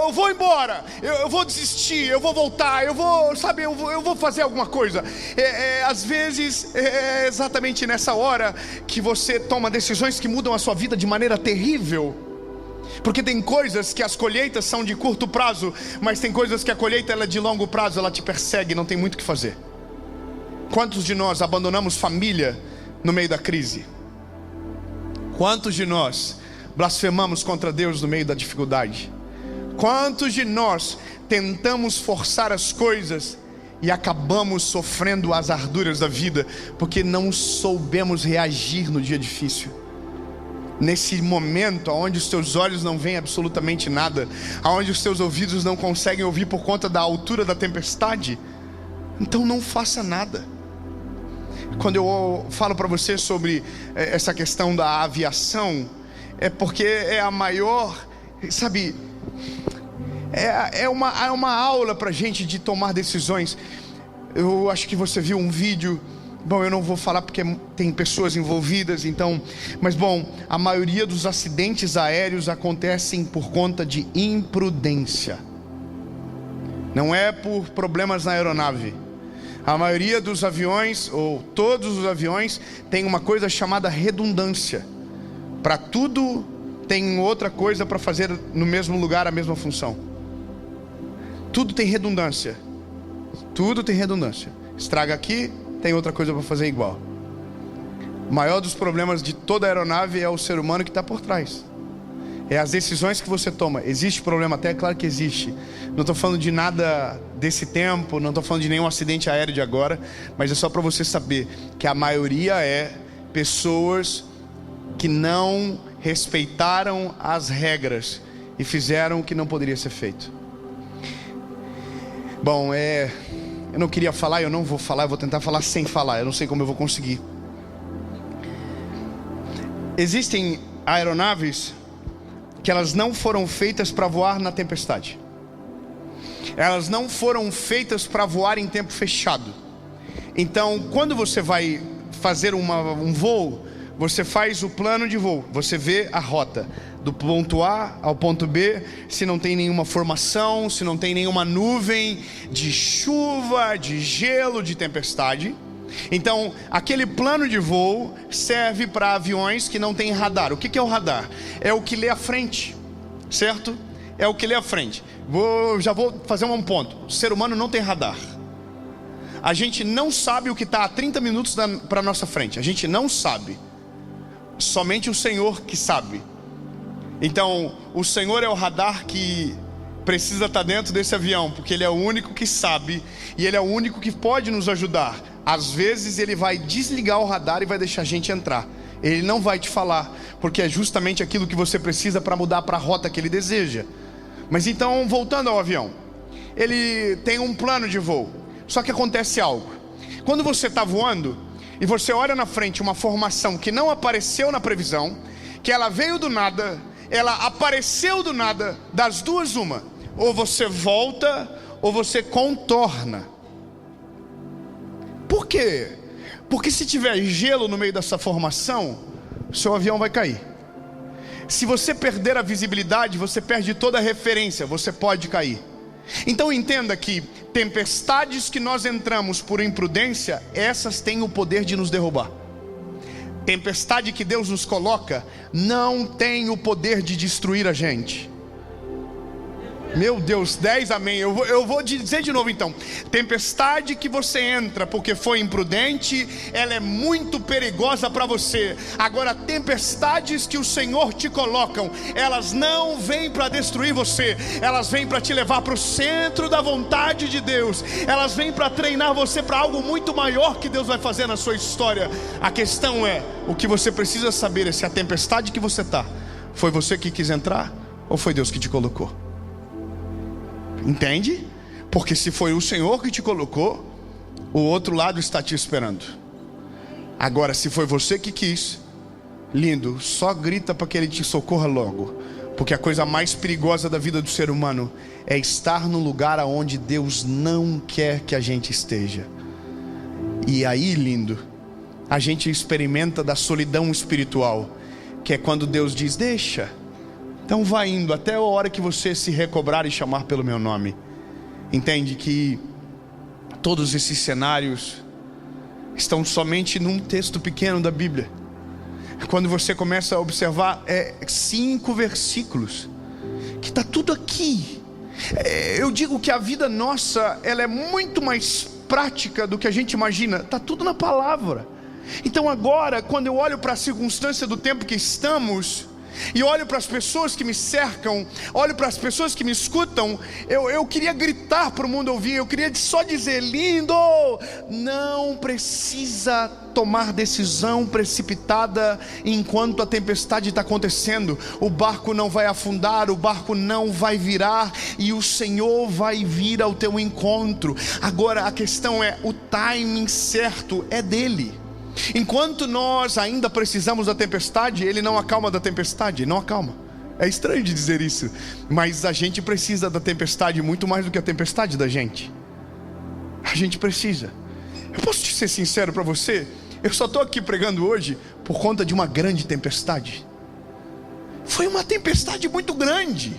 eu vou embora, eu vou desistir, eu vou voltar, eu vou fazer alguma coisa. Às vezes é exatamente nessa hora que você toma decisões que mudam a sua vida de maneira terrível. Porque tem coisas que as colheitas são de curto prazo, mas tem coisas que a colheita ela é de longo prazo, ela te persegue, não tem muito o que fazer. Quantos de nós abandonamos família no meio da crise? Quantos de nós blasfemamos contra Deus no meio da dificuldade? Quantos de nós tentamos forçar as coisas e acabamos sofrendo as arduras da vida, porque não soubemos reagir no dia difícil? Nesse momento onde os teus olhos não veem absolutamente nada, onde os teus ouvidos não conseguem ouvir por conta da altura da tempestade, então não faça nada. Quando eu falo para você sobre essa questão da aviação, é porque é a maior, sabe, é uma aula para a gente de tomar decisões. Eu acho que você viu um vídeo Bom, eu não vou falar porque tem pessoas envolvidas, então, mas bom, a maioria dos acidentes aéreos acontecem por conta de imprudência. Não é por problemas na aeronave. A maioria dos aviões, ou todos os aviões, tem uma coisa chamada redundância. Para tudo tem outra coisa para fazer no mesmo lugar a mesma função. Tudo tem redundância. Tudo tem redundância. Estraga aqui, tem outra coisa para fazer igual. O maior dos problemas de toda a aeronave é o ser humano que está por trás. É as decisões que você toma. Existe problema até? Claro que existe. Não estou falando de nada desse tempo, não estou falando de nenhum acidente aéreo de agora, mas é só para você saber que a maioria é pessoas que não respeitaram as regras e fizeram o que não poderia ser feito. Bom, eu não queria falar, eu não vou falar, eu vou tentar falar sem falar, eu não sei como eu vou conseguir. Existem aeronaves que elas não foram feitas para voar na tempestade. Elas não foram feitas para voar em tempo fechado. Então, quando você vai fazer um voo, você faz o plano de voo, você vê a rota do ponto A ao ponto B, se não tem nenhuma formação, se não tem nenhuma nuvem de chuva, de gelo, de tempestade. Então, aquele plano de voo serve para aviões que não tem radar. O que é o radar? É o que lê à frente, certo? É o que lê à frente. Já vou fazer um ponto. O ser humano não tem radar. A gente não sabe o que está a 30 minutos para nossa frente. A gente não sabe. Somente o Senhor que sabe. Então, o Senhor é o radar que precisa estar dentro desse avião, porque Ele é o único que sabe e Ele é o único que pode nos ajudar. Às vezes Ele vai desligar o radar e vai deixar a gente entrar. Ele não vai te falar, porque é justamente aquilo que você precisa para mudar para a rota que Ele deseja. Mas então, voltando ao avião, ele tem um plano de voo. Só que acontece algo. Quando você está voando e você olha na frente uma formação que não apareceu na previsão, que ela veio do nada, ela apareceu do nada, das duas uma: ou você volta ou você contorna. Por quê? Porque se tiver gelo no meio dessa formação, seu avião vai cair. Se você perder a visibilidade, você perde toda a referência, você pode cair. Então entenda que tempestades que nós entramos por imprudência, essas têm o poder de nos derrubar. Tempestade que Deus nos coloca não tem o poder de destruir a gente. Meu Deus, 10 amém. Eu vou dizer de novo então. Tempestade que você entra porque foi imprudente, ela é muito perigosa para você. Agora, tempestades que o Senhor te colocam, elas não vêm para destruir você, elas vêm para te levar para o centro da vontade de Deus. Elas vêm para treinar você para algo muito maior que Deus vai fazer na sua história. A questão é, o que você precisa saber é se a tempestade que você está, foi você que quis entrar ou foi Deus que te colocou. Entende? Porque se foi o Senhor que te colocou, o outro lado está te esperando. Agora, se foi você que quis, lindo, só grita para que Ele te socorra logo. Porque a coisa mais perigosa da vida do ser humano é estar no lugar aonde Deus não quer que a gente esteja. E aí, lindo, a gente experimenta da solidão espiritual, que é quando Deus diz: deixa. Então vai indo até a hora que você se recobrar e chamar pelo meu nome. Entende que todos esses cenários estão somente num texto pequeno da Bíblia. Quando você começa a observar, 5 versículos, que está tudo aqui. Eu digo que a vida nossa, ela é muito mais prática do que a gente imagina. Está tudo na palavra. Então agora, quando eu olho para a circunstância do tempo que estamos, e olho para as pessoas que me cercam, olho para as pessoas que me escutam, eu queria gritar para o mundo ouvir, eu queria só dizer: lindo, não precisa tomar decisão precipitada enquanto a tempestade está acontecendo. O barco não vai afundar, o barco não vai virar, e o Senhor vai vir ao teu encontro. Agora a questão é, o timing certo é dele. Enquanto nós ainda precisamos da tempestade, Ele não acalma da tempestade, não acalma. É estranho de dizer isso, mas a gente precisa da tempestade muito mais do que a tempestade da gente. A gente precisa. Eu posso te ser sincero para você? Eu só estou aqui pregando hoje por conta de uma grande tempestade. Foi uma tempestade muito grande.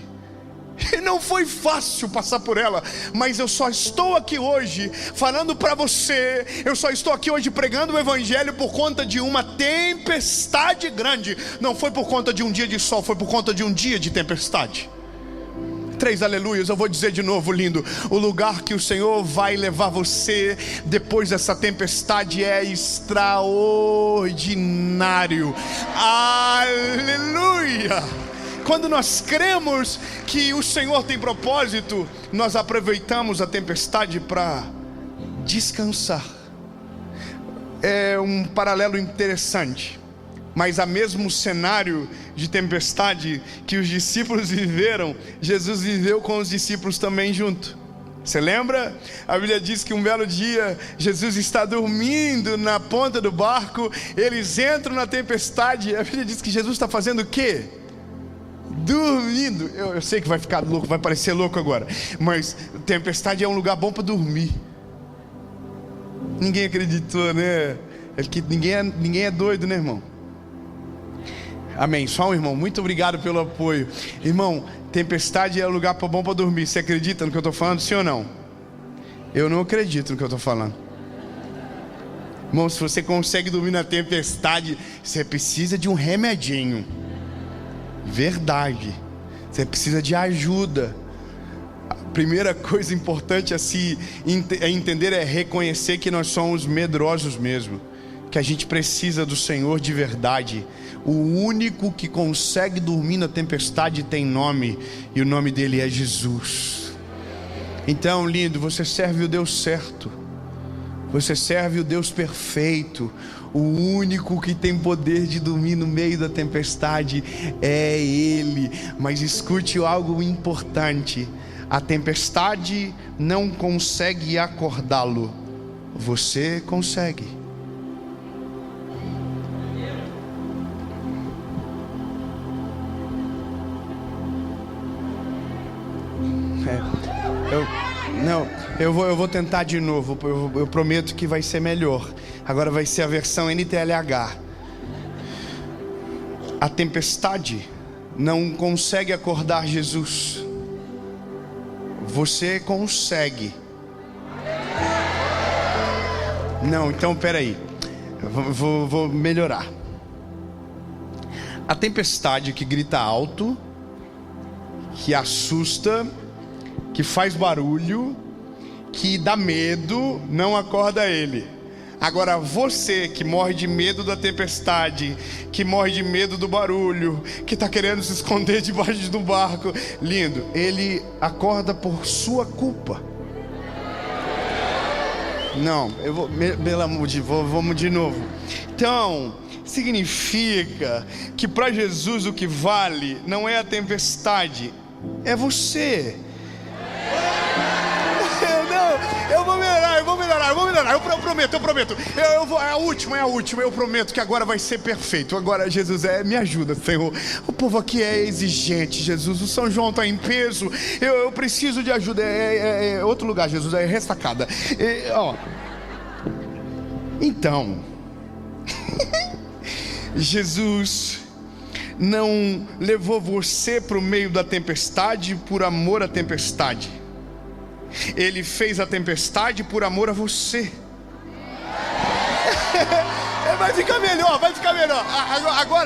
E não foi fácil passar por ela. Mas eu só estou aqui hoje falando para você. Eu só estou aqui hoje pregando o evangelho por conta de uma tempestade grande. Não foi por conta de um dia de sol, foi por conta de um dia de tempestade. 3 aleluias. Eu vou dizer de novo, lindo. O lugar que o Senhor vai levar você depois dessa tempestade é extraordinário. Aleluia. Quando nós cremos que o Senhor tem propósito, nós aproveitamos a tempestade para descansar. É um paralelo interessante, mas há mesmo cenário de tempestade que os discípulos viveram, Jesus viveu com os discípulos também junto. Você lembra? A Bíblia diz que um belo dia Jesus está dormindo na ponta do barco, eles entram na tempestade. A Bíblia diz que Jesus está fazendo o quê? Dormindo. Eu sei que vai ficar louco, vai parecer louco agora, mas tempestade é um lugar bom para dormir. Ninguém acreditou, né? É que ninguém é doido, né, irmão? Amém. Só um irmão, muito obrigado pelo apoio. Irmão, tempestade é um lugar bom para dormir. Você acredita no que eu estou falando, sim ou não? Eu não acredito no que eu estou falando. Irmão, se você consegue dormir na tempestade, você precisa de um remedinho. Verdade. Você precisa de ajuda. A primeira coisa importante a entender é reconhecer que nós somos medrosos mesmo, que a gente precisa do Senhor de verdade. O único que consegue dormir na tempestade tem nome, e o nome dele é Jesus. Então, lindo, você serve o Deus certo, você serve o Deus perfeito. O único que tem poder de dormir no meio da tempestade é Ele. Mas escute algo importante: a tempestade não consegue acordá-lo, você consegue. Eu vou tentar de novo. Eu prometo que vai ser melhor. Agora vai ser a versão NTLH. A tempestade não consegue acordar Jesus, você consegue. Não, então peraí, vou melhorar. A tempestade que grita alto, que assusta, que faz barulho, que dá medo, não acorda ele. Agora você que morre de medo da tempestade, que morre de medo do barulho, que está querendo se esconder debaixo do barco, lindo, ele acorda por sua culpa. Não, vamos de novo. Então, significa que para Jesus o que vale não é a tempestade, é você. Eu vou melhorar. Eu prometo. É a última. Eu prometo que agora vai ser perfeito. Agora, Jesus, me ajuda, Senhor. O povo aqui é exigente, Jesus. O São João está em peso. Eu preciso de ajuda. É outro lugar, Jesus. É ressacada. Então, Jesus não levou você para o meio da tempestade por amor à tempestade. Ele fez a tempestade por amor a você. Vai ficar melhor.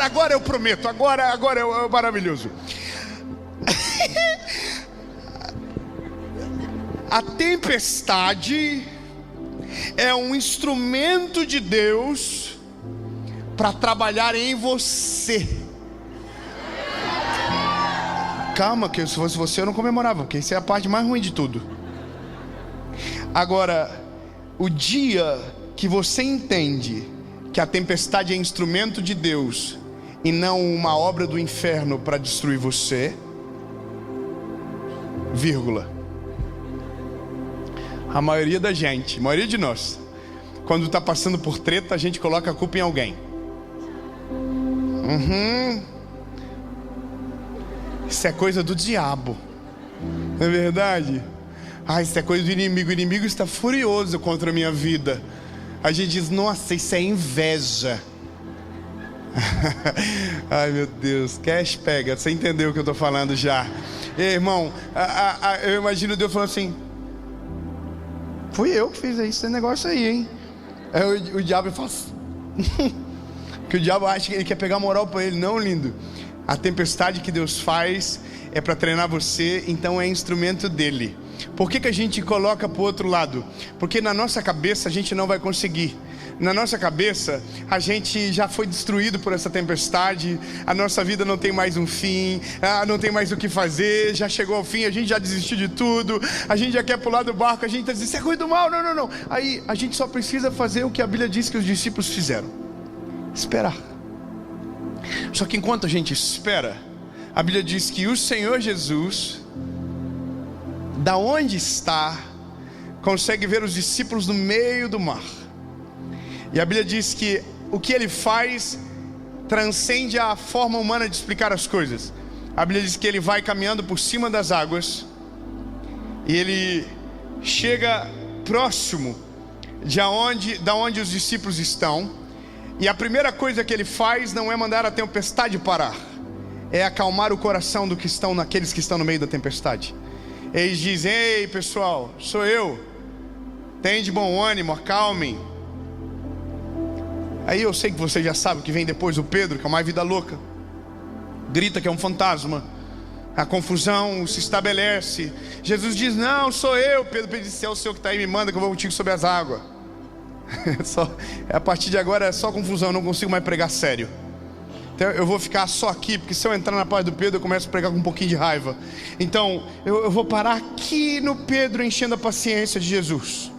Agora eu prometo. Agora é maravilhoso. A tempestade é um instrumento de Deus para trabalhar em você. Calma, que se fosse você eu não comemorava, porque isso é a parte mais ruim de tudo. Agora, o dia que você entende que a tempestade é instrumento de Deus e não uma obra do inferno para destruir você, vírgula. A maioria da gente, a maioria de nós, quando está passando por treta, a gente coloca a culpa em alguém. Isso é coisa do diabo, não é verdade? Isso é coisa do inimigo. O inimigo está furioso contra a minha vida. A gente diz, nossa, isso é inveja. Ai meu Deus, cash pega, você entendeu o que eu estou falando já. Ei, irmão, eu imagino Deus falando assim: fui eu que fiz esse negócio aí, hein? Aí o diabo fala que o diabo acha que ele quer pegar moral para ele. Não, lindo. A tempestade que Deus faz é para treinar você, então é instrumento dele. Por que a gente coloca para o outro lado? Porque na nossa cabeça a gente não vai conseguir. Na nossa cabeça a gente já foi destruído por essa tempestade. A nossa vida não tem mais um fim, não tem mais o que fazer, já chegou ao fim, a gente já desistiu de tudo, a gente já quer pular do barco, a gente está dizendo, isso é coisa do mal, não. Aí a gente só precisa fazer o que a Bíblia diz que os discípulos fizeram: esperar. Só que enquanto a gente espera, a Bíblia diz que o Senhor Jesus, da onde está, consegue ver os discípulos no meio do mar. E a Bíblia diz que o que ele faz transcende a forma humana de explicar as coisas. A Bíblia diz que ele vai caminhando por cima das águas e ele chega próximo da onde os discípulos estão. E a primeira coisa que ele faz não é mandar a tempestade parar, é acalmar o coração daqueles que estão no meio da tempestade. Eles dizem: ei pessoal, sou eu, tem de bom ânimo, acalmem. Aí eu sei que você já sabe que vem depois o Pedro, que é uma vida louca, grita que é um fantasma, a confusão se estabelece. Jesus diz: não, sou eu. Pedro diz: se é o Senhor que está aí, me manda que eu vou contigo sobre as águas. A partir de agora é só confusão, eu não consigo mais pregar sério. Então eu vou ficar só aqui, porque se eu entrar na paz do Pedro eu começo a pregar com um pouquinho de raiva. Então eu vou parar aqui no Pedro, enchendo a paciência de Jesus.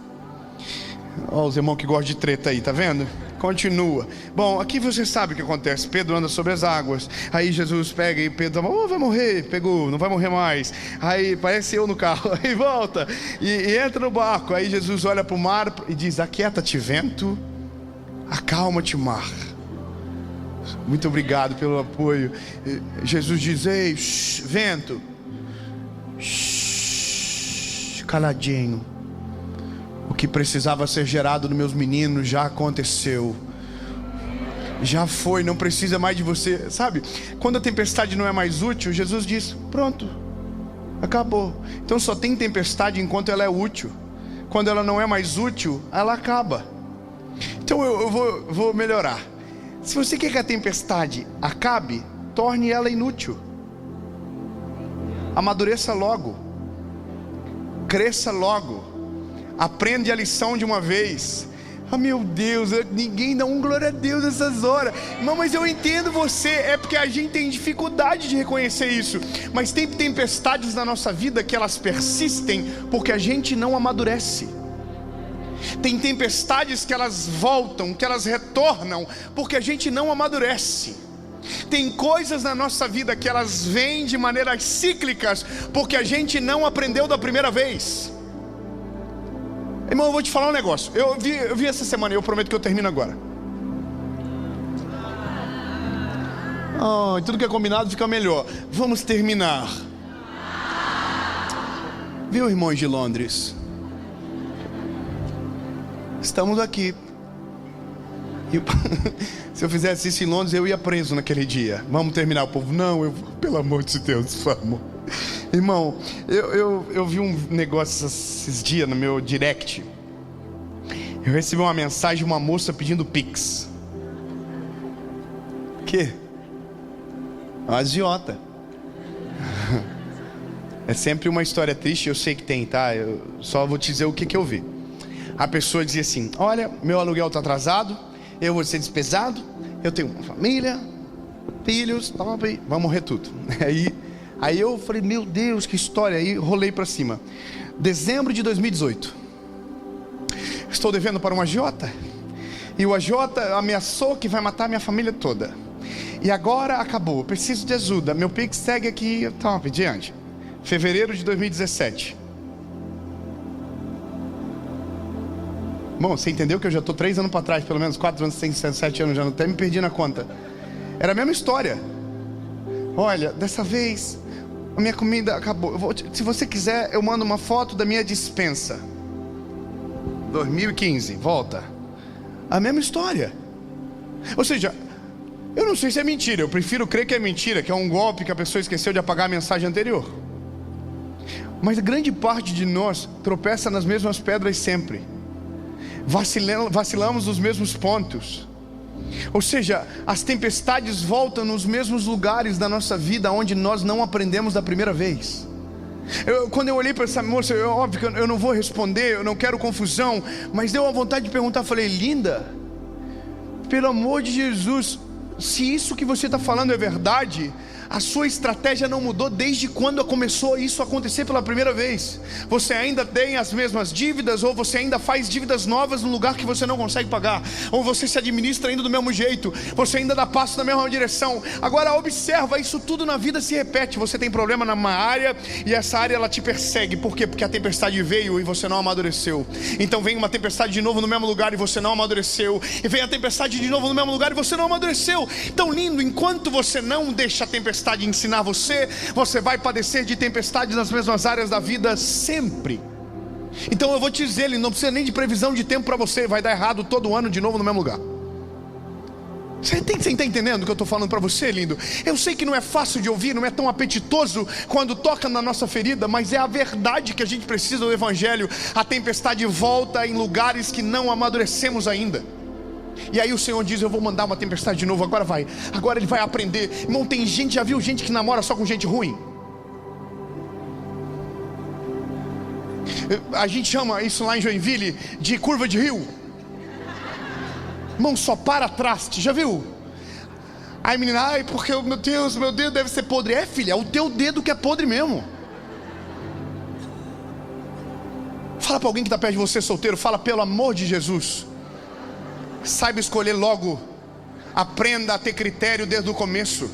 Olha os irmãos que gostam de treta aí, tá vendo? Continua. Bom, aqui você sabe o que acontece. Pedro anda sobre as águas. Aí Jesus pega e Pedro fala: vai morrer. Pegou, não vai morrer mais. Aí parece eu no carro. Aí volta e entra no barco. Aí Jesus olha para o mar e diz: aquieta-te, vento, acalma-te, mar. Muito obrigado pelo apoio. Jesus diz: ei, vento, caladinho. O que precisava ser gerado nos meus meninos já aconteceu. Já foi, não precisa mais de você. Sabe, quando a tempestade não é mais útil, Jesus diz: pronto, acabou. Então só tem tempestade enquanto ela é útil. Quando ela não é mais útil, ela acaba. Então eu vou melhorar. Se você quer que a tempestade acabe, torne ela inútil. Amadureça logo, cresça logo, aprende a lição de uma vez. Ah, meu Deus, ninguém dá glória a Deus nessas horas. Não, mas eu entendo você. É porque a gente tem dificuldade de reconhecer isso. Mas tem tempestades na nossa vida que elas persistem porque a gente não amadurece. Tem tempestades que elas voltam, que elas retornam porque a gente não amadurece. Tem coisas na nossa vida que elas vêm de maneiras cíclicas porque a gente não aprendeu da primeira vez. Irmão, eu vou te falar um negócio. Eu vi essa semana e eu prometo que eu termino agora. Tudo que é combinado fica melhor. Vamos terminar. Viu, irmãos de Londres? Estamos aqui. Se eu fizesse isso em Londres, eu ia preso naquele dia. Vamos terminar. O povo: não, pelo amor de Deus, vamos. Irmão, eu vi um negócio esses dias no meu direct. Eu recebi uma mensagem de uma moça pedindo Pix. Que? Uma agiota. É sempre uma história triste, eu sei que tem, tá? Eu só vou te dizer o que eu vi. A pessoa dizia assim: olha, meu aluguel está atrasado, eu vou ser despesado, eu tenho uma família, filhos, vai morrer tudo. Aí eu falei: meu Deus, que história. Aí rolei para cima. Dezembro de 2018. Estou devendo para um agiota. E o agiota ameaçou que vai matar minha família toda. E agora acabou, preciso de ajuda. Meu Pix segue aqui, top, diante. Fevereiro de 2017. Bom, você entendeu que eu já estou 3 anos para trás, pelo menos 4 anos, 7 anos, já até me perdi na conta. Era a mesma história. Olha, dessa vez a minha comida acabou. Se você quiser, eu mando uma foto da minha despensa. 2015, volta. a mesma história. Ou seja, eu não sei se é mentira, eu prefiro crer que é mentira, que é um golpe, que a pessoa esqueceu de apagar a mensagem anterior. Mas a grande parte de nós tropeça nas mesmas pedras sempre, vacilamos nos mesmos pontos. Ou seja, as tempestades voltam nos mesmos lugares da nossa vida onde nós não aprendemos da primeira vez. Quando eu olhei para essa moça, óbvio que eu não vou responder, eu não quero confusão, mas deu a vontade de perguntar. Falei: linda, pelo amor de Jesus, se isso que você está falando é verdade, a sua estratégia não mudou desde quando começou isso a acontecer pela primeira vez. Você ainda tem as mesmas dívidas, ou você ainda faz dívidas novas num lugar que você não consegue pagar, ou você se administra ainda do mesmo jeito, você ainda dá passo na mesma direção. Agora observa, isso tudo na vida se repete. Você tem problema numa área, e essa área ela te persegue. Por quê? Porque a tempestade veio e você não amadureceu. Então vem uma tempestade de novo no mesmo lugar e você não amadureceu, e vem a tempestade de novo no mesmo lugar e você não amadureceu. Então lindo, enquanto você não deixa a tempestade ensinar você, você vai padecer de tempestades nas mesmas áreas da vida sempre. Então eu vou te dizer, ele não precisa nem de previsão de tempo para você, vai dar errado todo ano de novo no mesmo lugar. Você está entendendo o que eu estou falando para você, lindo? Eu sei que não é fácil de ouvir, não é tão apetitoso quando toca na nossa ferida, mas é a verdade que a gente precisa do Evangelho. A tempestade volta em lugares que não amadurecemos ainda. E aí o Senhor diz: eu vou mandar uma tempestade de novo, agora ele vai aprender. Irmão, tem gente, já viu gente que namora só com gente ruim? A gente chama isso lá em Joinville de curva de rio. Irmão, só para traste, já viu? Aí menina, ai, porque meu Deus, meu dedo deve ser podre. É, filha, é o teu dedo que é podre mesmo. Fala para alguém que está perto de você, solteiro, fala: pelo amor de Jesus, saiba escolher logo, aprenda a ter critério desde o começo.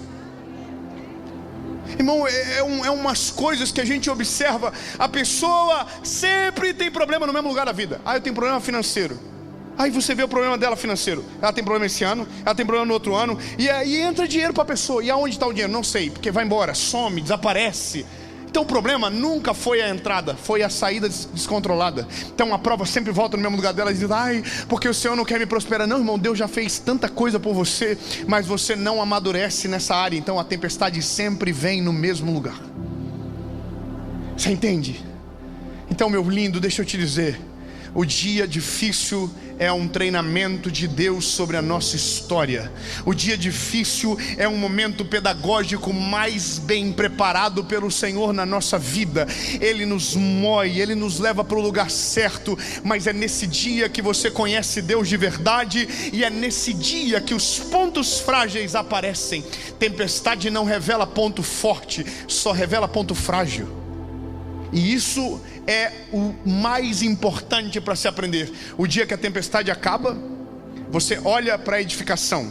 Irmão, é umas coisas que a gente observa. A pessoa sempre tem problema no mesmo lugar da vida. Eu tenho problema financeiro. Aí você vê o problema dela financeiro. Ela tem problema esse ano, ela tem problema no outro ano, e aí entra dinheiro para a pessoa. E aonde está o dinheiro? Não sei, porque vai embora, some, desaparece. Então o problema nunca foi a entrada, foi a saída descontrolada. Então a prova sempre volta no mesmo lugar dela e diz: ai, porque o Senhor não quer me prosperar. Não, irmão, Deus já fez tanta coisa por você, mas você não amadurece nessa área. Então a tempestade sempre vem no mesmo lugar. Você entende? Então, meu lindo, deixa eu te dizer, o dia difícil é um treinamento de Deus sobre a nossa história. O dia difícil é um momento pedagógico mais bem preparado pelo Senhor na nossa vida. Ele nos moe, Ele nos leva para o lugar certo. Mas é nesse dia que você conhece Deus de verdade, e é nesse dia que os pontos frágeis aparecem. Tempestade não revela ponto forte, só revela ponto frágil. E isso é o mais importante para se aprender. O dia que a tempestade acaba, você olha para a edificação.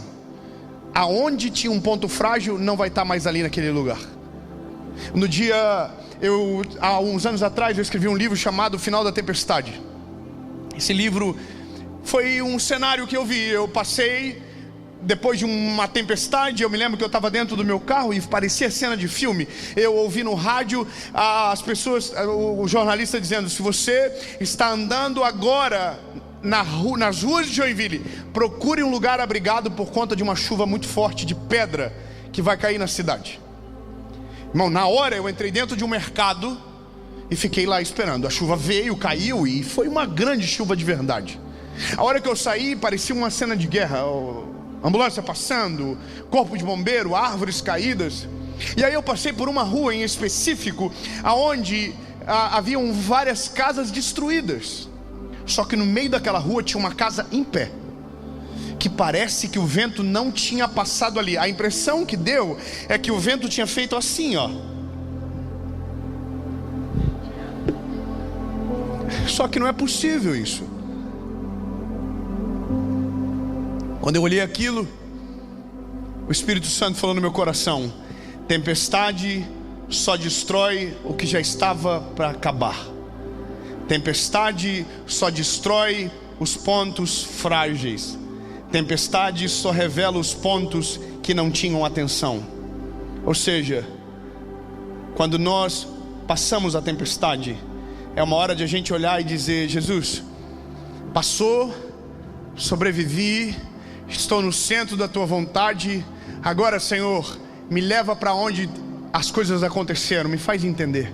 Aonde tinha um ponto frágil, não vai estar mais ali naquele lugar. Há uns anos atrás, eu escrevi um livro chamado O Final da Tempestade. Esse livro foi um cenário que eu vi. Eu passei depois de uma tempestade. Eu me lembro que eu estava dentro do meu carro e parecia cena de filme. Eu ouvi no rádio as pessoas, o jornalista dizendo: se você está andando agora nas ruas de Joinville, procure um lugar abrigado por conta de uma chuva muito forte de pedra que vai cair na cidade. Irmão, na hora eu entrei dentro de um mercado e fiquei lá esperando. A chuva veio, caiu, e foi uma grande chuva de verdade. A hora que eu saí, parecia uma cena de guerra. Ambulância passando, corpo de bombeiro, árvores caídas. E aí eu passei por uma rua em específico, aonde haviam várias casas destruídas. Só que no meio daquela rua tinha uma casa em pé, que parece que o vento não tinha passado ali. A impressão que deu é que o vento tinha feito assim, ó. Só que não é possível isso. Quando eu olhei aquilo, o Espírito Santo falou no meu coração: tempestade só destrói o que já estava para acabar. Tempestade só destrói os pontos frágeis. Tempestade só revela os pontos que não tinham atenção. Ou seja, quando nós passamos a tempestade, é uma hora de a gente olhar e dizer: Jesus, passou, sobrevivi, estou no centro da tua vontade. Agora, Senhor, me leva para onde as coisas aconteceram, me faz entender.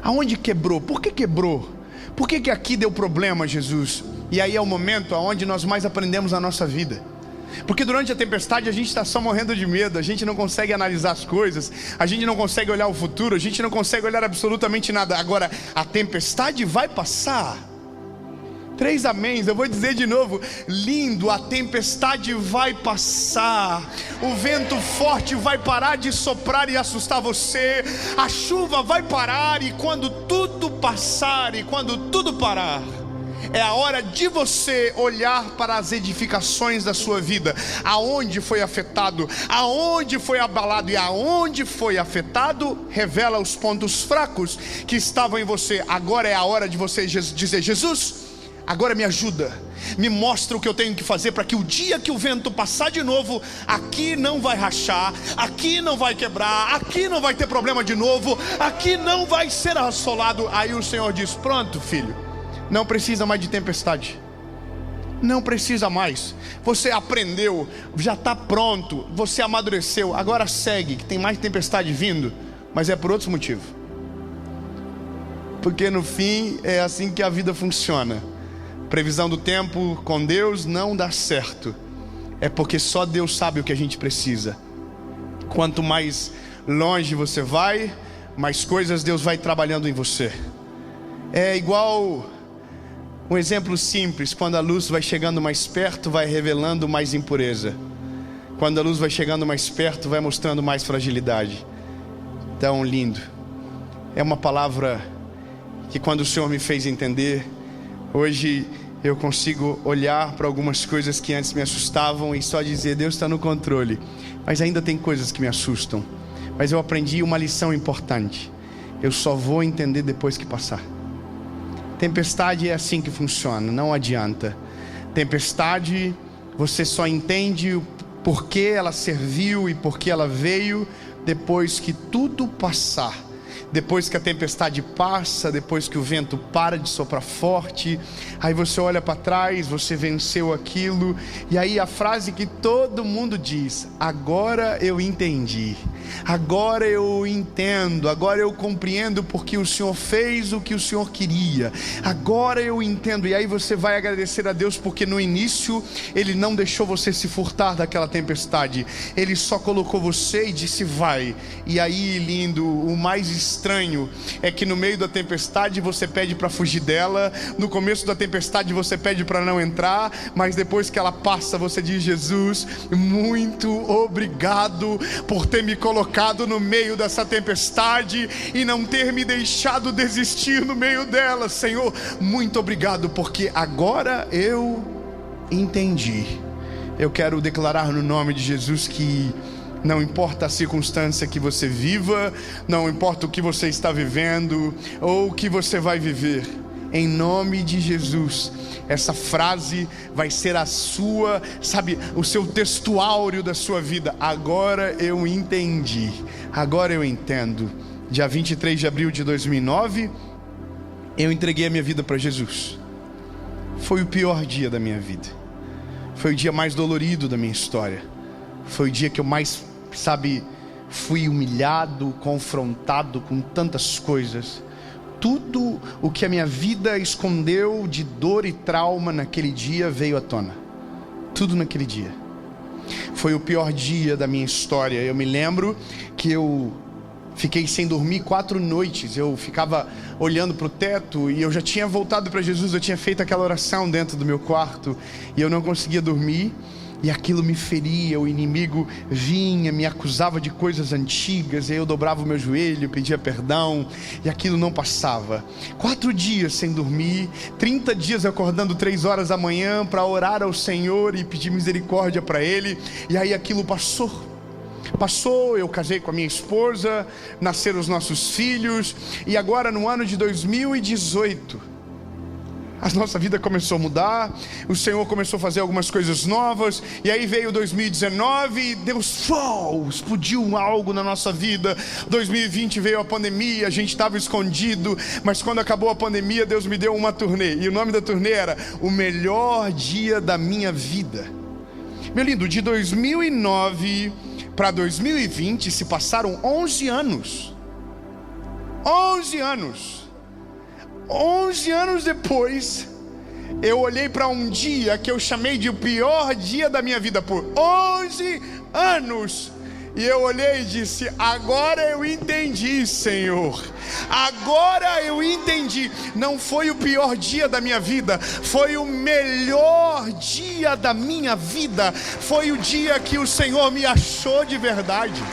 Aonde quebrou? Por que quebrou? Por que aqui deu problema, Jesus? E aí é o momento onde nós mais aprendemos na nossa vida. Porque durante a tempestade a gente está só morrendo de medo, a gente não consegue analisar as coisas, a gente não consegue olhar o futuro, a gente não consegue olhar absolutamente nada. Agora, a tempestade vai passar. 3 améns, eu vou dizer de novo, lindo, a tempestade vai passar, o vento forte vai parar de soprar e assustar você, a chuva vai parar, e quando tudo passar, e quando tudo parar, é a hora de você olhar para as edificações da sua vida, aonde foi afetado, aonde foi abalado, e aonde foi afetado, revela os pontos fracos que estavam em você. Agora é a hora de você dizer: Jesus, agora me ajuda, me mostra o que eu tenho que fazer para que o dia que o vento passar de novo, aqui não vai rachar, aqui não vai quebrar, aqui não vai ter problema de novo, aqui não vai ser assolado. Aí o Senhor diz: pronto, filho, não precisa mais de tempestade, não precisa mais, você aprendeu, já está pronto, você amadureceu, agora segue, que tem mais tempestade vindo, mas é por outros motivos. Porque no fim é assim que a vida funciona. Previsão do tempo com Deus não dá certo. É porque só Deus sabe o que a gente precisa. Quanto mais longe você vai, mais coisas Deus vai trabalhando em você. É igual um exemplo simples: quando a luz vai chegando mais perto, vai revelando mais impureza. Quando a luz vai chegando mais perto, vai mostrando mais fragilidade. Tão lindo. É uma palavra que, quando o Senhor me fez entender, hoje eu consigo olhar para algumas coisas que antes me assustavam e só dizer: Deus está no controle. Mas ainda tem coisas que me assustam. Mas eu aprendi uma lição importante: eu só vou entender depois que passar. Tempestade é assim que funciona, não adianta. Tempestade, você só entende o porquê ela serviu e porquê ela veio depois que tudo passar. Depois que a tempestade passa, depois que o vento para de soprar forte, aí você olha para trás, você venceu aquilo, e aí a frase que todo mundo diz: agora eu entendi, agora eu entendo, agora eu compreendo porque o Senhor fez o que o Senhor queria, agora eu entendo. E aí você vai agradecer a Deus porque no início Ele não deixou você se furtar daquela tempestade, Ele só colocou você e disse: vai. E aí, lindo, o mais estranho é que no meio da tempestade você pede para fugir dela, no começo da tempestade você pede para não entrar, mas depois que ela passa você diz: Jesus, muito obrigado por ter me colocado no meio dessa tempestade e não ter me deixado desistir no meio dela. Senhor, muito obrigado, porque agora eu entendi. Eu quero declarar no nome de Jesus que não importa a circunstância que você viva, não importa o que você está vivendo ou o que você vai viver, em nome de Jesus, essa frase vai ser a sua, sabe, o seu textuário da sua vida. Agora eu entendi, agora eu entendo. Dia 23 de abril de 2009, eu entreguei a minha vida para Jesus. Foi o pior dia da minha vida, foi o dia mais dolorido da minha história, foi o dia que eu mais, fui humilhado, confrontado com tantas coisas. Tudo o que a minha vida escondeu de dor e trauma naquele dia veio à tona. Tudo naquele dia. Foi o pior dia da minha história. Eu me lembro que eu fiquei sem dormir 4 noites. Eu ficava olhando para o teto e eu já tinha voltado para Jesus. Eu tinha feito aquela oração dentro do meu quarto e eu não conseguia dormir. E aquilo me feria, o inimigo vinha, me acusava de coisas antigas, e aí eu dobrava o meu joelho, pedia perdão, e aquilo não passava. 4 dias sem dormir, 30 dias acordando 3 horas da manhã para orar ao Senhor e pedir misericórdia para Ele, e aí aquilo passou, eu casei com a minha esposa, nasceram os nossos filhos, e agora no ano de 2018, A nossa vida começou a mudar, o Senhor começou a fazer algumas coisas novas, e aí veio 2019 e Deus explodiu algo na nossa vida. 2020 veio a pandemia, a gente estava escondido, mas quando acabou a pandemia, Deus me deu uma turnê, e o nome da turnê era O Melhor Dia da Minha Vida. Meu lindo, de 2009 para 2020 se passaram 11 anos. 11 anos. 11 anos depois, eu olhei para um dia que eu chamei de o pior dia da minha vida por 11 anos. E eu olhei e disse: agora eu entendi, Senhor. Agora eu entendi. Não foi o pior dia da minha vida, foi o melhor dia da minha vida. Foi o dia que o Senhor me achou de verdade.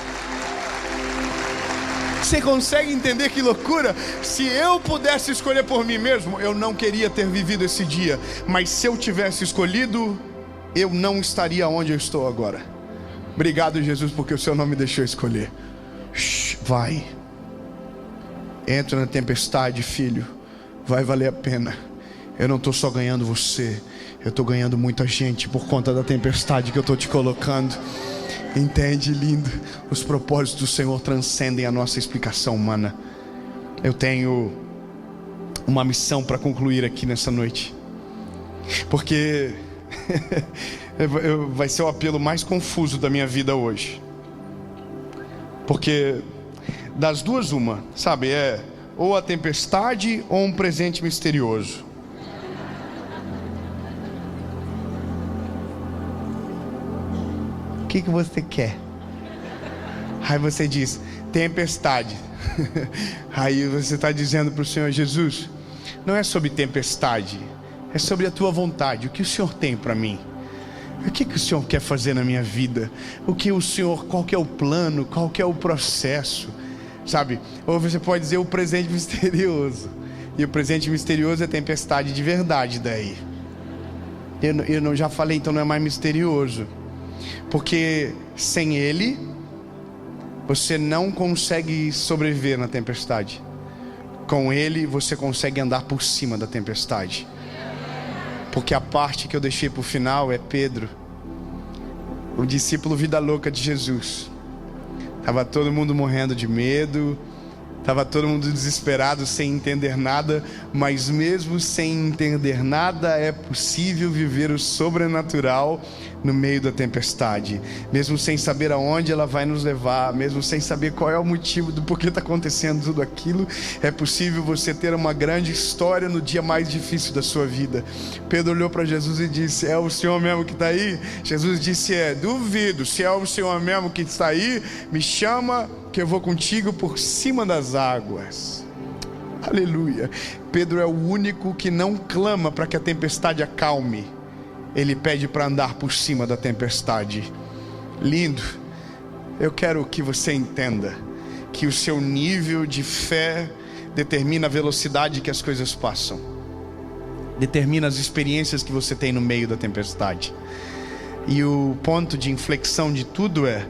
Você consegue entender que loucura? Se eu pudesse escolher por mim mesmo, eu não queria ter vivido esse dia. Mas se eu tivesse escolhido, eu não estaria onde eu estou agora. Obrigado, Jesus, porque o Senhor não me deixou escolher. Vai. Entra na tempestade, filho. Vai valer a pena. Eu não estou só ganhando você, eu estou ganhando muita gente por conta da tempestade que eu estou te colocando. Entende, lindo? Os propósitos do Senhor transcendem a nossa explicação humana. Eu tenho uma missão para concluir aqui nessa noite, porque vai ser o apelo mais confuso da minha vida hoje. Porque das duas uma, sabe? É ou a tempestade ou um presente misterioso. O que você quer? Aí você diz: tempestade. Aí você está dizendo para o Senhor: Jesus, não é sobre tempestade, é sobre a tua vontade. O que o Senhor tem para mim? O que o Senhor quer fazer na minha vida? Qual que é o plano? Qual que é o processo? Sabe? Ou você pode dizer o presente misterioso. E o presente misterioso é tempestade de verdade daí. Eu já falei, então não é mais misterioso. Porque sem Ele, você não consegue sobreviver na tempestade. Com Ele, você consegue andar por cima da tempestade. Porque a parte que eu deixei para o final é Pedro, o discípulo vida louca de Jesus. Estava todo mundo morrendo de medo, estava todo mundo desesperado, sem entender nada. Mas mesmo sem entender nada, é possível viver o sobrenatural no meio da tempestade. Mesmo sem saber aonde ela vai nos levar, mesmo sem saber qual é o motivo do porquê está acontecendo tudo aquilo, é possível você ter uma grande história no dia mais difícil da sua vida. Pedro olhou para Jesus e disse: é o Senhor mesmo que está aí? Jesus disse: duvido. Se é o Senhor mesmo que está aí, me chama que eu vou contigo por cima das águas. Aleluia. Pedro é o único que não clama para que a tempestade acalme. Ele pede para andar por cima da tempestade. Lindo. Eu quero que você entenda que o seu nível de fé determina a velocidade que as coisas passam, determina as experiências que você tem no meio da tempestade. E o ponto de inflexão de tudo é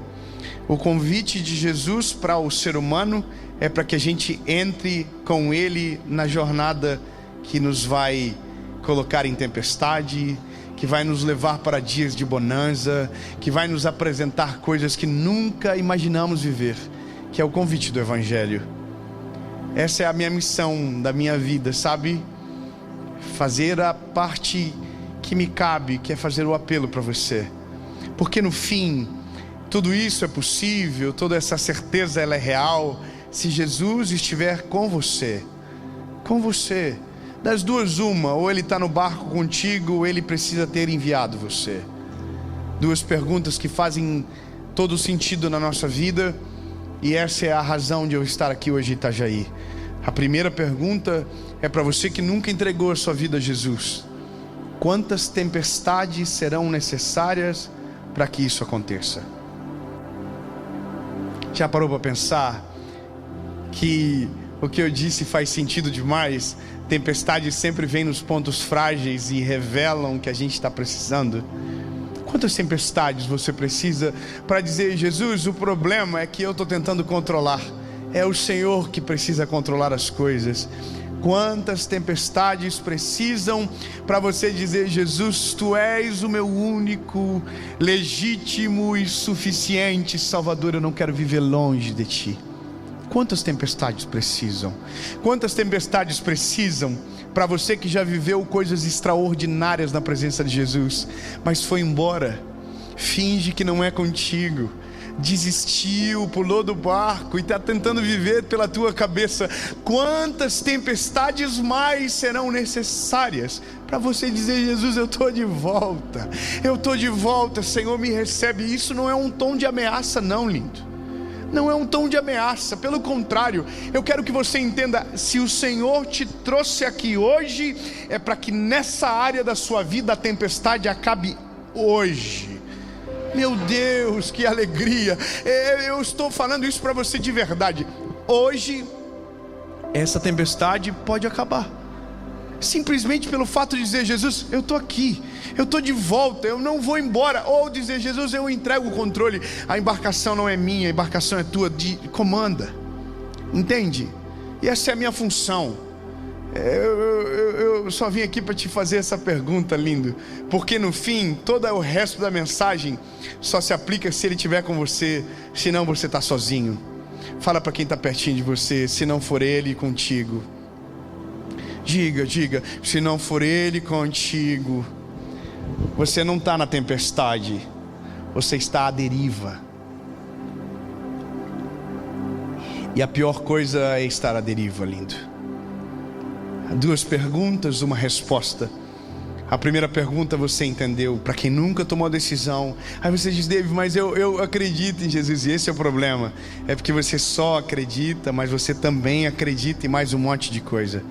o convite de Jesus para o ser humano é para que a gente entre com Ele na jornada que nos vai colocar em tempestade, que vai nos levar para dias de bonança, que vai nos apresentar coisas que nunca imaginamos viver, que é o convite do Evangelho. Essa é a minha missão da minha vida, sabe? Fazer a parte que me cabe, que é fazer o apelo para você. Porque no fim, tudo isso é possível, toda essa certeza ela é real, se Jesus estiver com você. Com você. Das duas uma, ou Ele está no barco contigo, ou Ele precisa ter enviado você. Duas perguntas que fazem todo sentido na nossa vida, e essa é a razão de eu estar aqui hoje em Itajaí. A primeira pergunta é para você que nunca entregou a sua vida a Jesus: quantas tempestades serão necessárias para que isso aconteça? Já parou para pensar que o que eu disse faz sentido demais? Tempestades sempre vêm nos pontos frágeis e revelam que a gente está precisando. Quantas tempestades você precisa para dizer: Jesus, o problema é que eu estou tentando controlar, é o Senhor que precisa controlar as coisas? Quantas tempestades precisam para você dizer: Jesus, Tu és o meu único, legítimo e suficiente Salvador, eu não quero viver longe de Ti. Quantas tempestades precisam? Quantas tempestades precisam para você que já viveu coisas extraordinárias na presença de Jesus, mas foi embora, finge que não é contigo, desistiu, pulou do barco e está tentando viver pela tua cabeça? Quantas tempestades mais serão necessárias para você dizer: Jesus, eu estou de volta, Senhor, me recebe? Isso não é um tom de ameaça não, lindo. Não é um tom de ameaça, pelo contrário, eu quero que você entenda: se o Senhor te trouxe aqui hoje, é para que nessa área da sua vida a tempestade acabe hoje. Meu Deus, que alegria! Eu estou falando isso para você de verdade. Hoje, essa tempestade pode acabar, simplesmente pelo fato de dizer: Jesus, eu estou aqui, eu estou de volta, eu não vou embora. Ou dizer: Jesus, eu entrego o controle, a embarcação não é minha, a embarcação é tua, comanda. Entende? E essa é a minha função. Eu só vim aqui para te fazer essa pergunta, lindo, porque no fim, todo o resto da mensagem só se aplica se Ele estiver com você, senão você está sozinho. Fala para quem está pertinho de você: se não for Ele contigo. Diga, se não for Ele contigo, você não está na tempestade, você está à deriva. E a pior coisa é estar à deriva, lindo. 2 perguntas, uma resposta. A primeira pergunta você entendeu, para quem nunca tomou decisão. Aí você diz: David, mas eu acredito em Jesus. E esse é o problema, é porque você só acredita, mas você também acredita em mais um monte de coisa.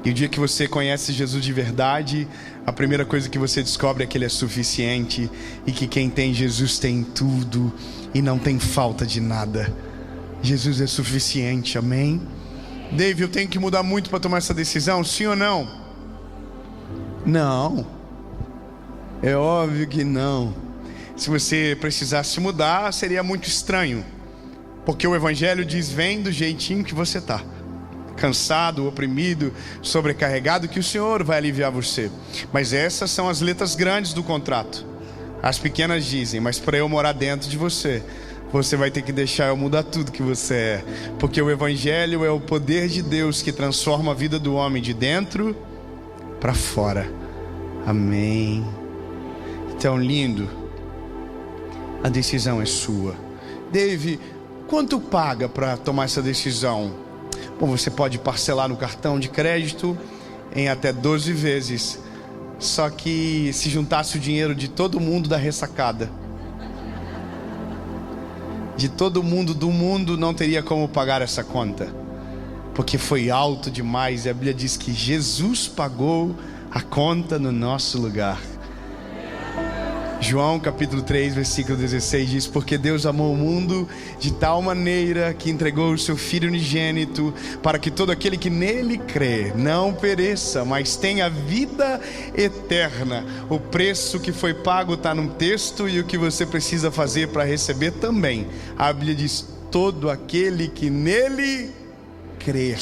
E o dia que você conhece Jesus de verdade, a primeira coisa que você descobre é que Ele é suficiente, e que quem tem Jesus tem tudo e não tem falta de nada. Jesus é suficiente, amém? David, eu tenho que mudar muito para tomar essa decisão, sim ou não? Não, é óbvio que não. Se você precisasse mudar, seria muito estranho, porque o Evangelho diz: vem do jeitinho que você está, cansado, oprimido, sobrecarregado, que o Senhor vai aliviar você. Mas essas são as letras grandes do contrato. As pequenas dizem: mas para eu morar dentro de você, você vai ter que deixar eu mudar tudo que você é. Porque o Evangelho é o poder de Deus que transforma a vida do homem de dentro para fora. Amém. Então, lindo, a decisão é sua. David, quanto paga para tomar essa decisão? Bom, você pode parcelar no cartão de crédito em até 12 vezes. Só que se juntasse o dinheiro de todo mundo da ressacada, de todo mundo do mundo, não teria como pagar essa conta, porque foi alto demais. E a Bíblia diz que Jesus pagou a conta no nosso lugar. João capítulo 3 versículo 16 diz: porque Deus amou o mundo de tal maneira que entregou o seu Filho unigênito, para que todo aquele que nele crê não pereça, mas tenha vida eterna. O preço que foi pago está no texto, e o que você precisa fazer para receber também. A Bíblia diz: todo aquele que nele crer.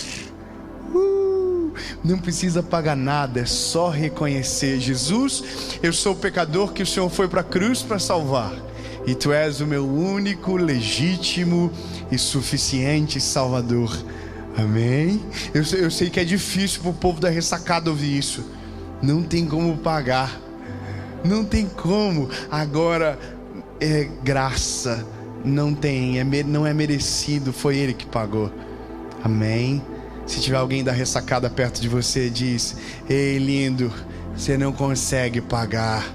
Não precisa pagar nada, é só reconhecer: Jesus, eu sou o pecador que o Senhor foi para a cruz para salvar, e Tu és o meu único, legítimo e suficiente Salvador. Amém? Eu sei que é difícil para o povo da ressacada ouvir isso. Não tem como pagar, não tem como. Agora é graça, não é merecido, foi Ele que pagou. Amém? Se tiver alguém da ressacada perto de você, diz: ei, lindo, você não consegue pagar.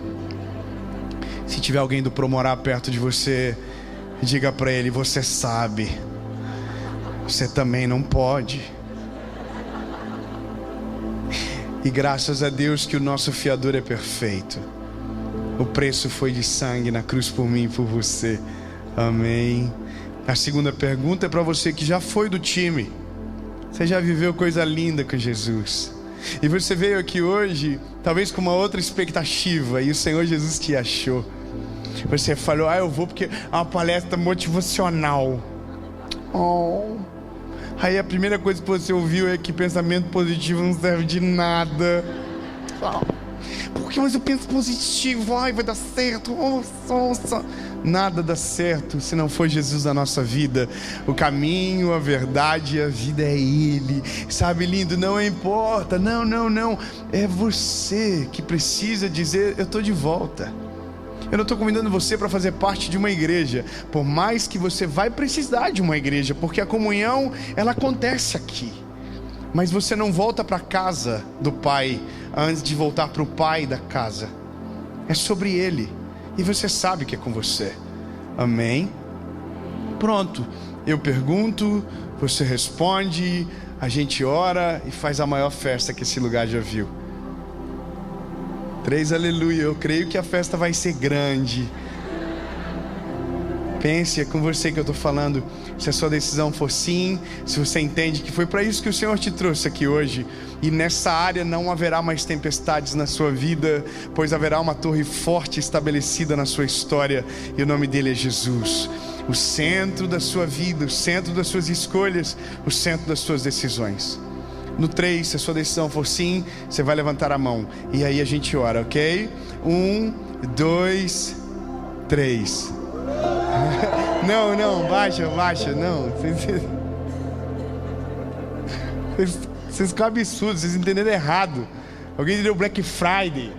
Se tiver alguém do Promorá perto de você, diga para ele: você sabe, você também não pode. E graças a Deus que o nosso fiador é perfeito. O preço foi de sangue na cruz por mim e por você. Amém. A segunda pergunta é para você que já foi do time. Você já viveu coisa linda com Jesus, e você veio aqui hoje talvez com uma outra expectativa, e o Senhor Jesus te achou. Você falou: eu vou porque é uma palestra motivacional. Aí a primeira coisa que você ouviu é que pensamento positivo não serve de nada. Porque mas eu penso positivo, vai dar certo. Nossa. Nada dá certo se não for Jesus na nossa vida. O caminho, a verdade e a vida é Ele. Sabe, lindo, não importa. Não. É você que precisa dizer: eu estou de volta. Eu não estou convidando você para fazer parte de uma igreja, por mais que você vai precisar de uma igreja, porque a comunhão, ela acontece aqui. Mas você não volta para a casa do Pai antes de voltar para o Pai da casa. É sobre Ele. E você sabe que é com você. Amém? Pronto. Eu pergunto, você responde, a gente ora e faz a maior festa que esse lugar já viu. 3 aleluia. Eu creio que a festa vai ser grande. Pense, é com você que eu estou falando. Se a sua decisão for sim, se você entende que foi para isso que o Senhor te trouxe aqui hoje, e nessa área não haverá mais tempestades na sua vida, pois haverá uma torre forte estabelecida na sua história, e o nome dele é Jesus. O centro da sua vida, o centro das suas escolhas, o centro das suas decisões. No 3, se a sua decisão for sim, você vai levantar a mão, e aí a gente ora, ok? 1, 2, 3. Não, baixa, não. Vocês ficam absurdos, vocês entenderam errado. Alguém entendeu Black Friday,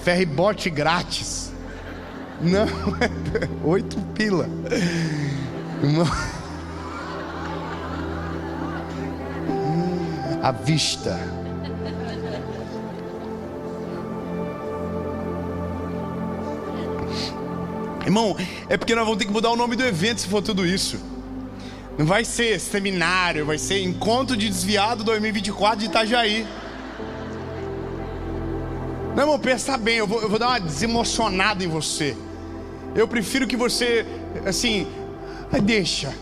ferrybote grátis. Não, 8 pila. À vista. Irmão, é porque nós vamos ter que mudar o nome do evento se for tudo isso. Não vai ser seminário, vai ser Encontro de Desviado 2024 de Itajaí. Não, irmão, pensa bem, eu vou dar uma desemocionada em você. Eu prefiro que você, assim, deixa,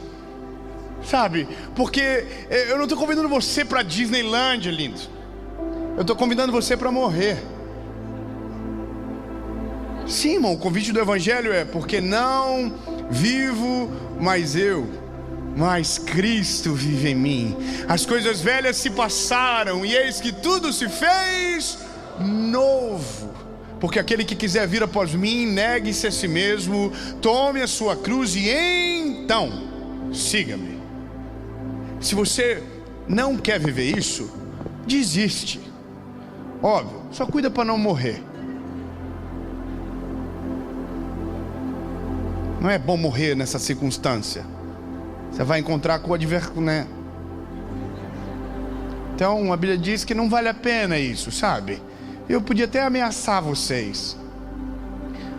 sabe? Porque eu não estou convidando você para Disneyland, lindo. Eu estou convidando você para morrer. Sim, irmão, o convite do Evangelho é: porque não vivo mais eu, mas Cristo vive em mim. As coisas velhas se passaram e eis que tudo se fez novo. Porque aquele que quiser vir após mim, negue-se a si mesmo, tome a sua cruz e então siga-me. Se você não quer viver isso, desiste. Óbvio, só cuida para não morrer. Não é bom morrer nessa circunstância. Você vai encontrar com o adversário, né? Então a Bíblia diz que não vale a pena isso, sabe? Eu podia até ameaçar vocês,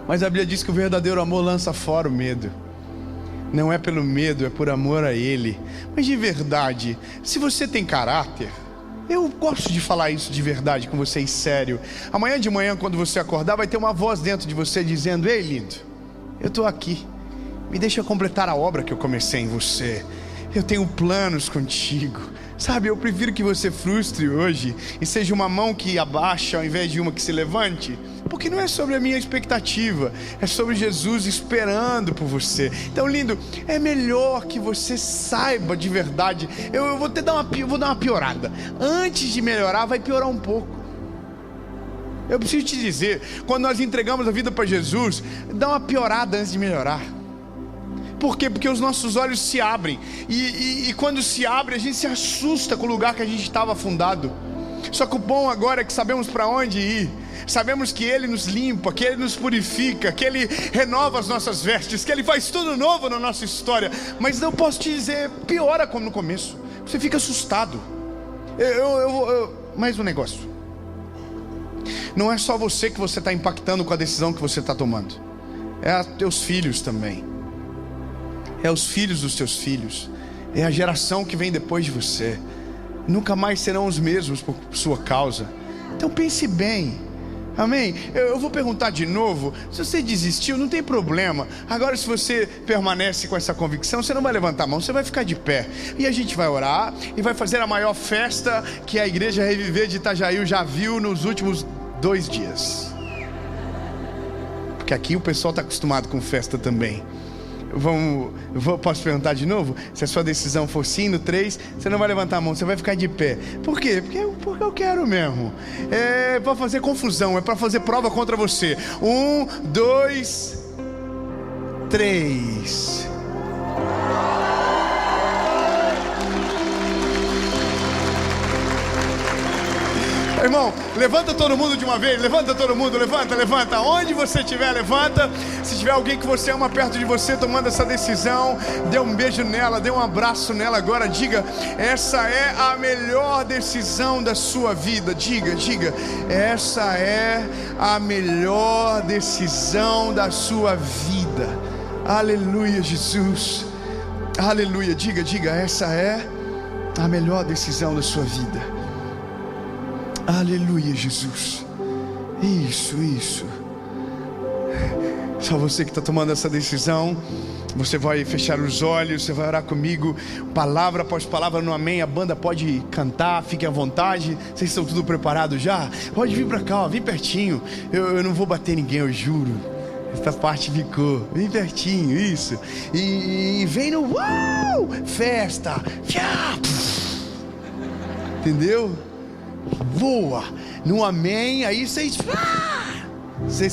mas a Bíblia diz que o verdadeiro amor lança fora o medo. Não é pelo medo, é por amor a Ele. Mas de verdade, se você tem caráter, eu gosto de falar isso de verdade com vocês, sério. Amanhã de manhã, quando você acordar, vai ter uma voz dentro de você dizendo: ei, lindo, eu estou aqui, me deixa completar a obra que eu comecei em você. Eu tenho planos contigo. Sabe, eu prefiro que você frustre hoje e seja uma mão que abaixa ao invés de uma que se levante, porque não é sobre a minha expectativa, é sobre Jesus esperando por você. Então, lindo, é melhor que você saiba de verdade. Eu vou dar uma piorada. Antes de melhorar, vai piorar um pouco. Eu preciso te dizer, quando nós entregamos a vida para Jesus, dá uma piorada antes de melhorar. Por quê? Porque os nossos olhos se abrem. E quando se abre, a gente se assusta com o lugar que a gente estava afundado. Só que o bom agora é que sabemos para onde ir. Sabemos que Ele nos limpa, que Ele nos purifica, que Ele renova as nossas vestes, que Ele faz tudo novo na nossa história. Mas não posso te dizer, piora como no começo. Você fica assustado. Mais um negócio. Não é só você que você está impactando com a decisão que você está tomando. É teus filhos também. É os filhos dos teus filhos. É a geração que vem depois de você. Nunca mais serão os mesmos por sua causa. Então pense bem. Amém? Eu vou perguntar de novo. Se você desistiu, não tem problema. Agora, se você permanece com essa convicção, você não vai levantar a mão, você vai ficar de pé. E a gente vai orar e vai fazer a maior festa que a Igreja Reviver de Itajaí já viu nos últimos 2 dias. Porque aqui o pessoal está acostumado com festa também. Posso perguntar de novo? Se a sua decisão for sim no 3, você não vai levantar a mão, você vai ficar de pé. Por quê? Porque eu quero mesmo. É para fazer confusão, é para fazer prova contra você. 1, 2, 3. Irmão, levanta todo mundo de uma vez. Levanta todo mundo, levanta. Onde você estiver, levanta. Se tiver alguém que você ama perto de você tomando essa decisão, dê um beijo nela, dê um abraço nela agora. Diga, essa é a melhor decisão da sua vida. Diga, essa é a melhor decisão da sua vida. Aleluia, Jesus. Aleluia, diga, essa é a melhor decisão da sua vida. Aleluia, Jesus. Isso. Só você que está tomando essa decisão. Você vai fechar os olhos, você vai orar comigo, palavra após palavra no amém. A banda pode cantar, fiquem à vontade. Vocês estão tudo preparados já? Pode vir para cá, ó, vem pertinho. Eu não vou bater ninguém, eu juro. Essa parte ficou bem pertinho, isso. E vem no uau, festa. Entendeu? Voa no amém. Aí vocês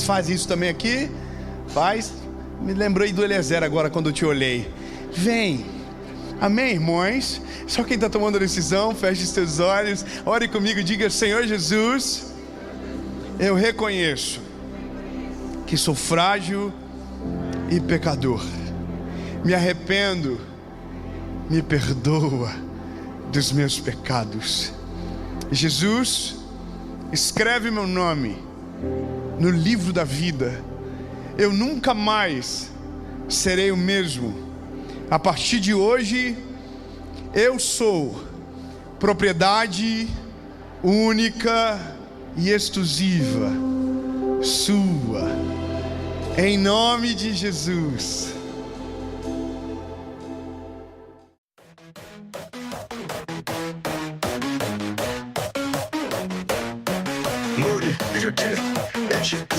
fazem isso também aqui? Faz. Me lembrei do Eliezer agora quando eu te olhei. Vem. Amém, irmãos? Só quem está tomando a decisão, feche os seus olhos, ore comigo, diga: Senhor Jesus, eu reconheço que sou frágil e pecador. Me arrependo, me perdoa dos meus pecados. Jesus, escreve meu nome no livro da vida. Eu nunca mais serei o mesmo. A partir de hoje, eu sou propriedade única e exclusiva sua. Em nome de Jesus.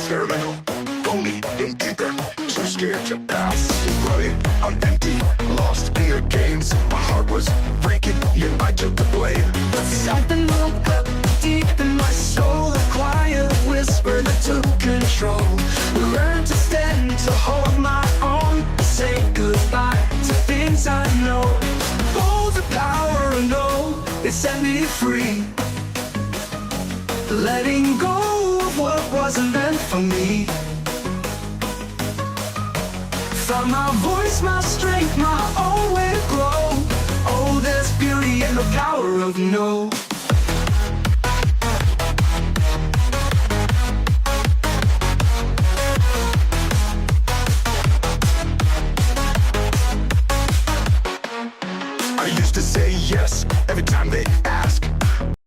Experimental, phony, and deeper. Too scared to pass. Running on empty, lost in your games. My heart was breaking, yet I took the blame. But something woke up deep in my soul. A quiet whisper that took control. Learned to stand, to hold my own. Say goodbye to things I know. Oh, the power I know, it set me free. Letting go of what wasn't meant for me. Found my voice, my strength, my own way to grow. Oh, there's beauty in the power of no.